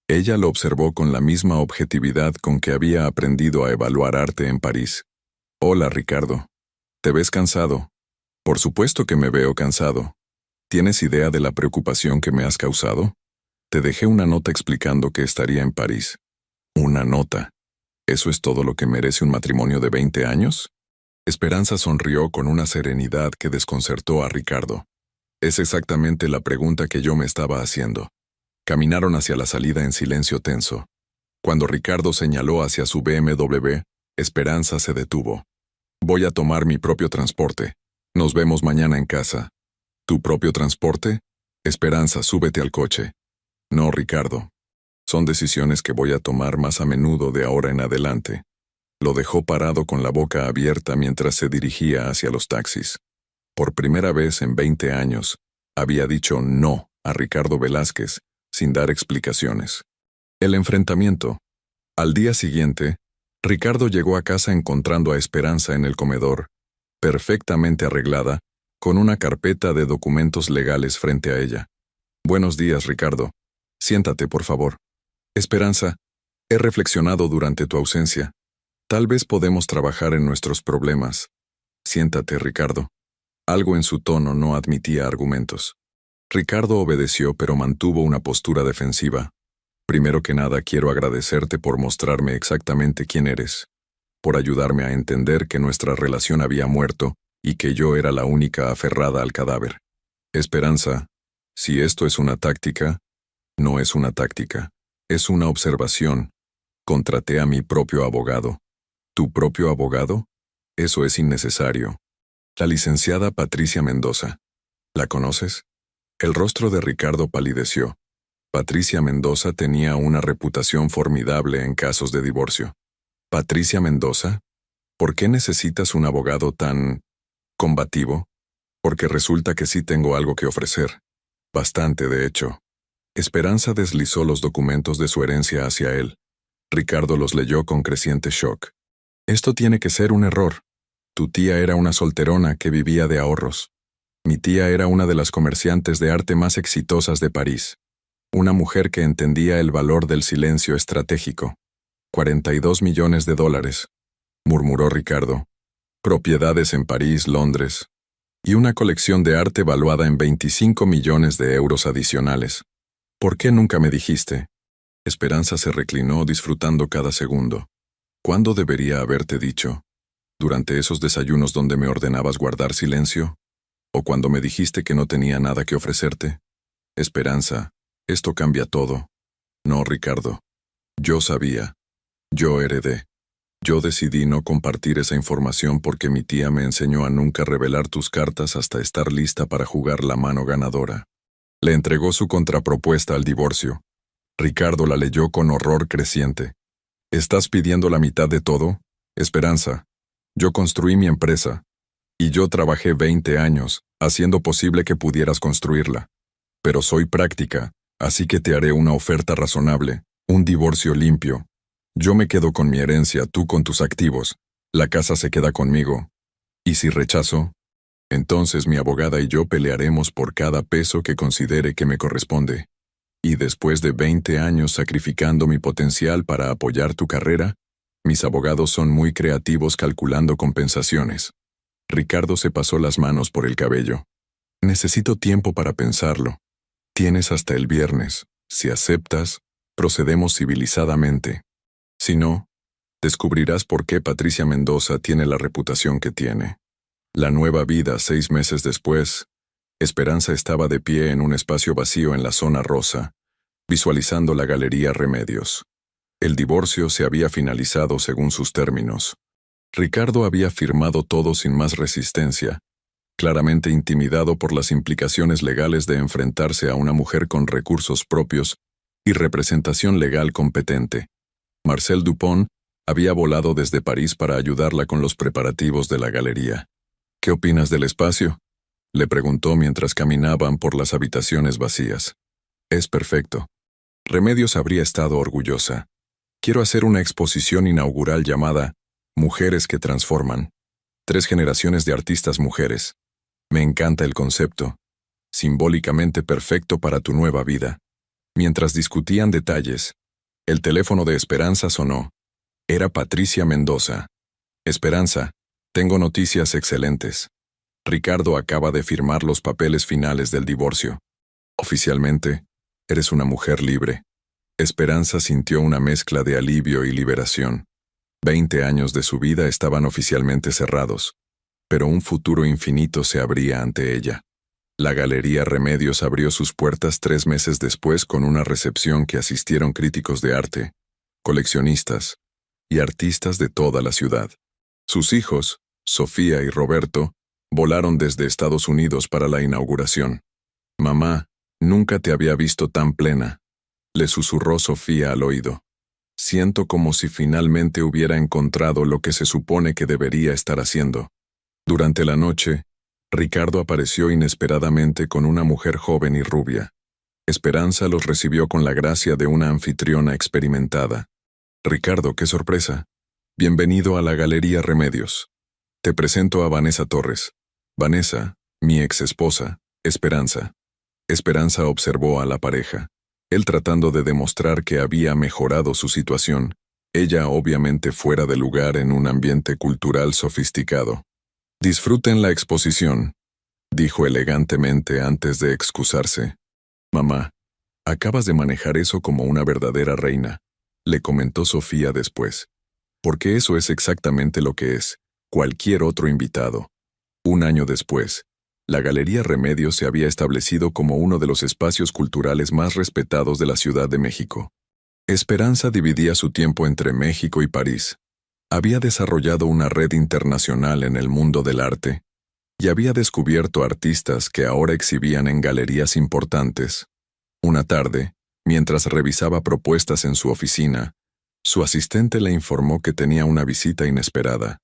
Ella lo observó con la misma objetividad con que había aprendido a evaluar arte en París. Hola, Ricardo. ¿Te ves cansado? Por supuesto que me veo cansado. ¿Tienes idea de la preocupación que me has causado? Te dejé una nota explicando que estaría en París. ¿Una nota? ¿Eso es todo lo que merece un matrimonio de 20 años? Esperanza sonrió con una serenidad que desconcertó a Ricardo. Es exactamente la pregunta que yo me estaba haciendo. Caminaron hacia la salida en silencio tenso. Cuando Ricardo señaló hacia su BMW, Esperanza se detuvo. Voy a tomar mi propio transporte. Nos vemos mañana en casa. ¿Tu propio transporte? Esperanza, súbete al coche. No, Ricardo. Son decisiones que voy a tomar más a menudo de ahora en adelante. Lo dejó parado con la boca abierta mientras se dirigía hacia los taxis. Por primera vez en 20 años, había dicho no a Ricardo Velázquez, sin dar explicaciones. El enfrentamiento. Al día siguiente, Ricardo llegó a casa encontrando a Esperanza en el comedor, perfectamente arreglada, con una carpeta de documentos legales frente a ella. Buenos días, Ricardo. Siéntate, por favor. Esperanza, he reflexionado durante tu ausencia. Tal vez podemos trabajar en nuestros problemas. Siéntate, Ricardo. Algo en su tono no admitía argumentos. Ricardo obedeció, pero mantuvo una postura defensiva. Primero que nada, quiero agradecerte por mostrarme exactamente quién eres, por ayudarme a entender que nuestra relación había muerto y que yo era la única aferrada al cadáver. Esperanza, si esto es una táctica, no es una táctica, es una observación. Contraté a mi propio abogado. ¿Tu propio abogado? Eso es innecesario. La licenciada Patricia Mendoza. ¿La conoces? El rostro de Ricardo palideció. Patricia Mendoza tenía una reputación formidable en casos de divorcio. ¿Patricia Mendoza? ¿Por qué necesitas un abogado tan combativo? Porque resulta que sí tengo algo que ofrecer. Bastante, de hecho. Esperanza deslizó los documentos de su herencia hacia él. Ricardo los leyó con creciente shock. Esto tiene que ser un error. Tu tía era una solterona que vivía de ahorros. Mi tía era una de las comerciantes de arte más exitosas de París. Una mujer que entendía el valor del silencio estratégico. 42 millones de dólares, murmuró Ricardo. Propiedades en París, Londres, y una colección de arte valuada en 25 millones de euros adicionales. ¿Por qué nunca me dijiste? Esperanza se reclinó disfrutando cada segundo. ¿Cuándo debería haberte dicho? ¿Durante esos desayunos donde me ordenabas guardar silencio? ¿O cuando me dijiste que no tenía nada que ofrecerte? Esperanza, esto cambia todo. No, Ricardo. Yo sabía. Yo heredé. Yo decidí no compartir esa información porque mi tía me enseñó a nunca revelar tus cartas hasta estar lista para jugar la mano ganadora. Le entregó su contrapropuesta al divorcio. Ricardo la leyó con horror creciente. ¿Estás pidiendo la mitad de todo? Esperanza. Yo construí mi empresa. Y yo trabajé 20 años, haciendo posible que pudieras construirla. Pero soy práctica, así que te haré una oferta razonable, un divorcio limpio. Yo me quedo con mi herencia, tú con tus activos. La casa se queda conmigo. ¿Y si rechazo? Entonces mi abogada y yo pelearemos por cada peso que considere que me corresponde. Y después de 20 años sacrificando mi potencial para apoyar tu carrera, mis abogados son muy creativos calculando compensaciones. Ricardo se pasó las manos por el cabello. Necesito tiempo para pensarlo. Tienes hasta el viernes. Si aceptas, procedemos civilizadamente. Si no, descubrirás por qué Patricia Mendoza tiene la reputación que tiene. La nueva vida 6 meses después. Esperanza estaba de pie en un espacio vacío en la zona rosa, visualizando la Galería Remedios. El divorcio se había finalizado según sus términos. Ricardo había firmado todo sin más resistencia, claramente intimidado por las implicaciones legales de enfrentarse a una mujer con recursos propios y representación legal competente. Marcel Dupont había volado desde París para ayudarla con los preparativos de la galería. ¿Qué opinas del espacio?, le preguntó mientras caminaban por las habitaciones vacías. Es perfecto. Remedios habría estado orgullosa. Quiero hacer una exposición inaugural llamada Mujeres que transforman. 3 generaciones de artistas mujeres. Me encanta el concepto. Simbólicamente perfecto para tu nueva vida. Mientras discutían detalles, el teléfono de Esperanza sonó. Era Patricia Mendoza. Esperanza, tengo noticias excelentes. Ricardo acaba de firmar los papeles finales del divorcio. Oficialmente, eres una mujer libre. Esperanza sintió una mezcla de alivio y liberación. 20 años de su vida estaban oficialmente cerrados, pero un futuro infinito se abría ante ella. La Galería Remedios abrió sus puertas 3 meses después con una recepción que asistieron críticos de arte, coleccionistas y artistas de toda la ciudad. Sus hijos, Sofía y Roberto, volaron desde Estados Unidos para la inauguración. Mamá, nunca te había visto tan plena, le susurró Sofía al oído. Siento como si finalmente hubiera encontrado lo que se supone que debería estar haciendo. Durante la noche, Ricardo apareció inesperadamente con una mujer joven y rubia. Esperanza los recibió con la gracia de una anfitriona experimentada. Ricardo, qué sorpresa. Bienvenido a la Galería Remedios. Te presento a Vanessa Torres. Vanessa, mi ex esposa, Esperanza. Esperanza observó a la pareja, él tratando de demostrar que había mejorado su situación, ella obviamente fuera de lugar en un ambiente cultural sofisticado. Disfruten la exposición, dijo elegantemente antes de excusarse. Mamá, acabas de manejar eso como una verdadera reina, le comentó Sofía después. Porque eso es exactamente lo que es, cualquier otro invitado. Un año después, la Galería Remedios se había establecido como uno de los espacios culturales más respetados de la Ciudad de México. Esperanza dividía su tiempo entre México y París. Había desarrollado una red internacional en el mundo del arte. y había descubierto artistas que ahora exhibían en galerías importantes. Una tarde, mientras revisaba propuestas en su oficina, su asistente le informó que tenía una visita inesperada.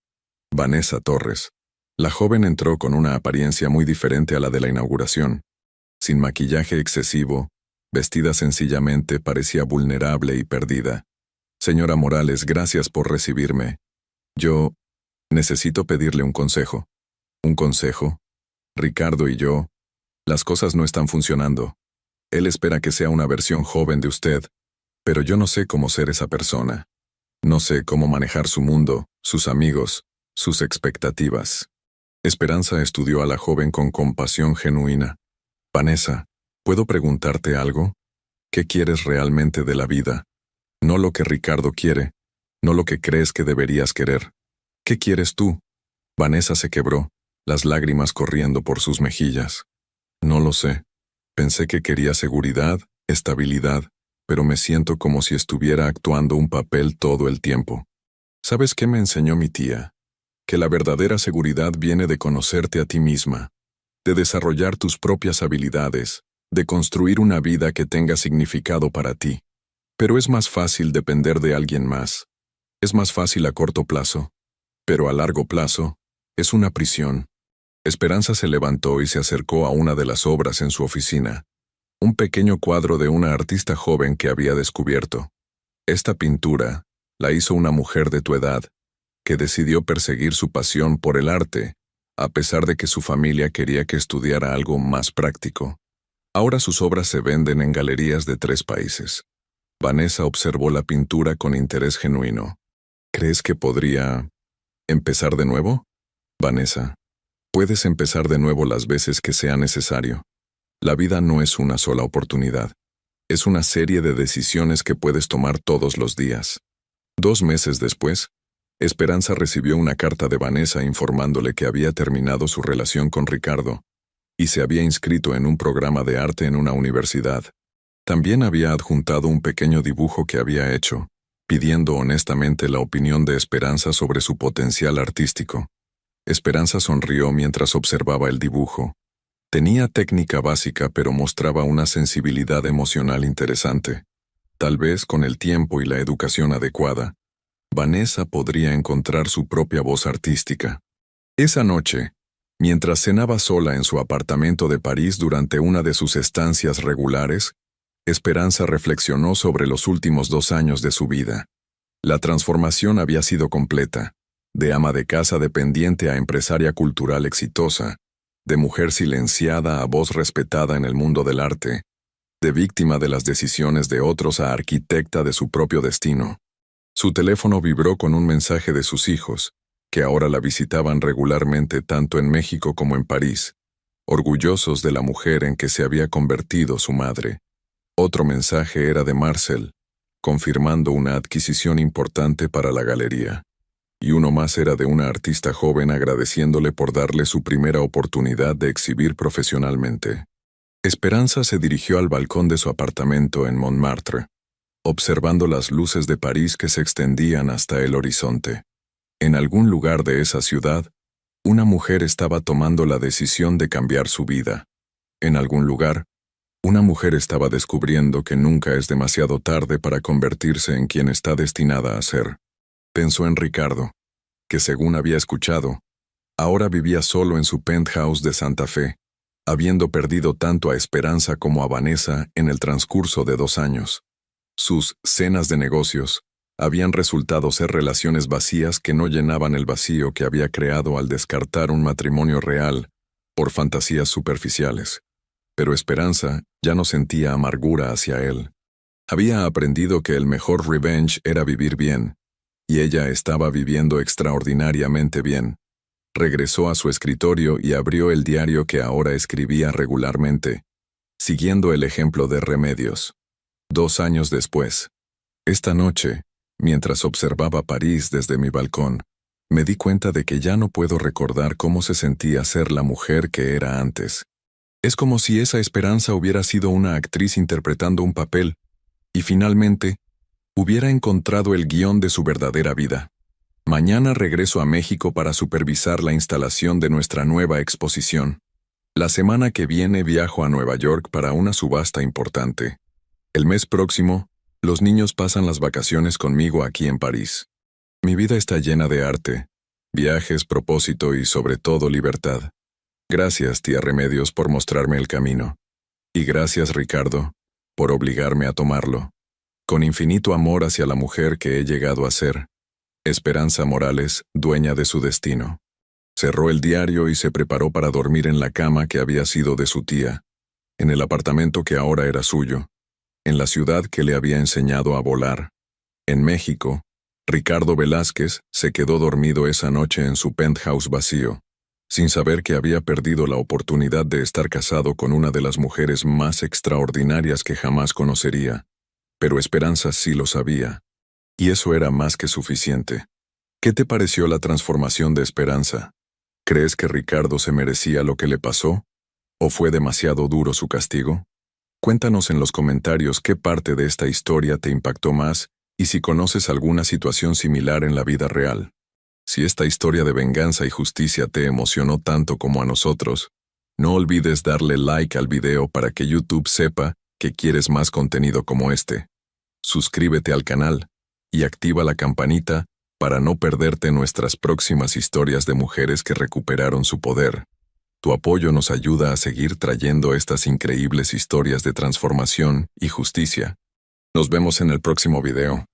Vanessa Torres. La joven entró con una apariencia muy diferente a la de la inauguración. Sin maquillaje excesivo, vestida sencillamente, parecía vulnerable y perdida. Señora Morales, gracias por recibirme. Yo necesito pedirle un consejo. ¿Un consejo? Ricardo y yo, las cosas no están funcionando. Él espera que sea una versión joven de usted, pero yo no sé cómo ser esa persona. No sé cómo manejar su mundo, sus amigos, sus expectativas. Esperanza estudió a la joven con compasión genuina. Vanessa, ¿puedo preguntarte algo? ¿Qué quieres realmente de la vida? No lo que Ricardo quiere, no lo que crees que deberías querer. ¿Qué quieres tú? Vanessa se quebró, las lágrimas corriendo por sus mejillas. No lo sé. Pensé que quería seguridad, estabilidad, pero me siento como si estuviera actuando un papel todo el tiempo. ¿Sabes qué me enseñó mi tía? Que la verdadera seguridad viene de conocerte a ti misma, de desarrollar tus propias habilidades, de construir una vida que tenga significado para ti. Pero es más fácil depender de alguien más. Es más fácil a corto plazo, pero a largo plazo, es una prisión. Esperanza se levantó y se acercó a una de las obras en su oficina, un pequeño cuadro de una artista joven que había descubierto. Esta pintura la hizo una mujer de tu edad, que decidió perseguir su pasión por el arte, a pesar de que su familia quería que estudiara algo más práctico. Ahora sus obras se venden en galerías de 3 países. Vanessa observó la pintura con interés genuino. ¿Crees que podría empezar de nuevo? Vanessa, puedes empezar de nuevo las veces que sea necesario. La vida no es una sola oportunidad. Es una serie de decisiones que puedes tomar todos los días. 2 meses después, Esperanza recibió una carta de Vanessa informándole que había terminado su relación con Ricardo y se había inscrito en un programa de arte en una universidad. También había adjuntado un pequeño dibujo que había hecho, pidiendo honestamente la opinión de Esperanza sobre su potencial artístico. Esperanza sonrió mientras observaba el dibujo. Tenía técnica básica, pero mostraba una sensibilidad emocional interesante. Tal vez con el tiempo y la educación adecuada, Vanessa podría encontrar su propia voz artística. Esa noche, mientras cenaba sola en su apartamento de París durante una de sus estancias regulares, Esperanza reflexionó sobre los últimos 2 años de su vida. La transformación había sido completa, de ama de casa dependiente a empresaria cultural exitosa, de mujer silenciada a voz respetada en el mundo del arte, de víctima de las decisiones de otros a arquitecta de su propio destino. Su teléfono vibró con un mensaje de sus hijos, que ahora la visitaban regularmente tanto en México como en París, orgullosos de la mujer en que se había convertido su madre. Otro mensaje era de Marcel, confirmando una adquisición importante para la galería. Y uno más era de una artista joven agradeciéndole por darle su primera oportunidad de exhibir profesionalmente. Esperanza se dirigió al balcón de su apartamento en Montmartre, observando las luces de París que se extendían hasta el horizonte. En algún lugar de esa ciudad, una mujer estaba tomando la decisión de cambiar su vida. En algún lugar, una mujer estaba descubriendo que nunca es demasiado tarde para convertirse en quien está destinada a ser. Pensó en Ricardo, que según había escuchado, ahora vivía solo en su penthouse de Santa Fe, habiendo perdido tanto a Esperanza como a Vanessa en el transcurso de 2 años. Sus cenas de negocios habían resultado ser relaciones vacías que no llenaban el vacío que había creado al descartar un matrimonio real por fantasías superficiales. Pero Esperanza ya no sentía amargura hacia él. Había aprendido que el mejor revenge era vivir bien, y ella estaba viviendo extraordinariamente bien. Regresó a su escritorio y abrió el diario que ahora escribía regularmente, siguiendo el ejemplo de Remedios. 2 años después. Esta noche, mientras observaba París desde mi balcón, me di cuenta de que ya no puedo recordar cómo se sentía ser la mujer que era antes. Es como si esa Esperanza hubiera sido una actriz interpretando un papel, y finalmente, hubiera encontrado el guión de su verdadera vida. Mañana regreso a México para supervisar la instalación de nuestra nueva exposición. La semana que viene viajo a Nueva York para una subasta importante. El mes próximo, los niños pasan las vacaciones conmigo aquí en París. Mi vida está llena de arte, viajes, propósito y sobre todo libertad. Gracias, tía Remedios, por mostrarme el camino. Y gracias, Ricardo, por obligarme a tomarlo. Con infinito amor hacia la mujer que he llegado a ser. Esperanza Morales, dueña de su destino. Cerró el diario y se preparó para dormir en la cama que había sido de su tía, en el apartamento que ahora era suyo, en la ciudad que le había enseñado a volar. En México, Ricardo Velázquez se quedó dormido esa noche en su penthouse vacío, sin saber que había perdido la oportunidad de estar casado con una de las mujeres más extraordinarias que jamás conocería. Pero Esperanza sí lo sabía. Y eso era más que suficiente. ¿Qué te pareció la transformación de Esperanza? ¿Crees que Ricardo se merecía lo que le pasó? ¿O fue demasiado duro su castigo? Cuéntanos en los comentarios qué parte de esta historia te impactó más y si conoces alguna situación similar en la vida real. Si esta historia de venganza y justicia te emocionó tanto como a nosotros, no olvides darle like al video para que YouTube sepa que quieres más contenido como este. Suscríbete al canal y activa la campanita para no perderte nuestras próximas historias de mujeres que recuperaron su poder. Tu apoyo nos ayuda a seguir trayendo estas increíbles historias de transformación y justicia. Nos vemos en el próximo video.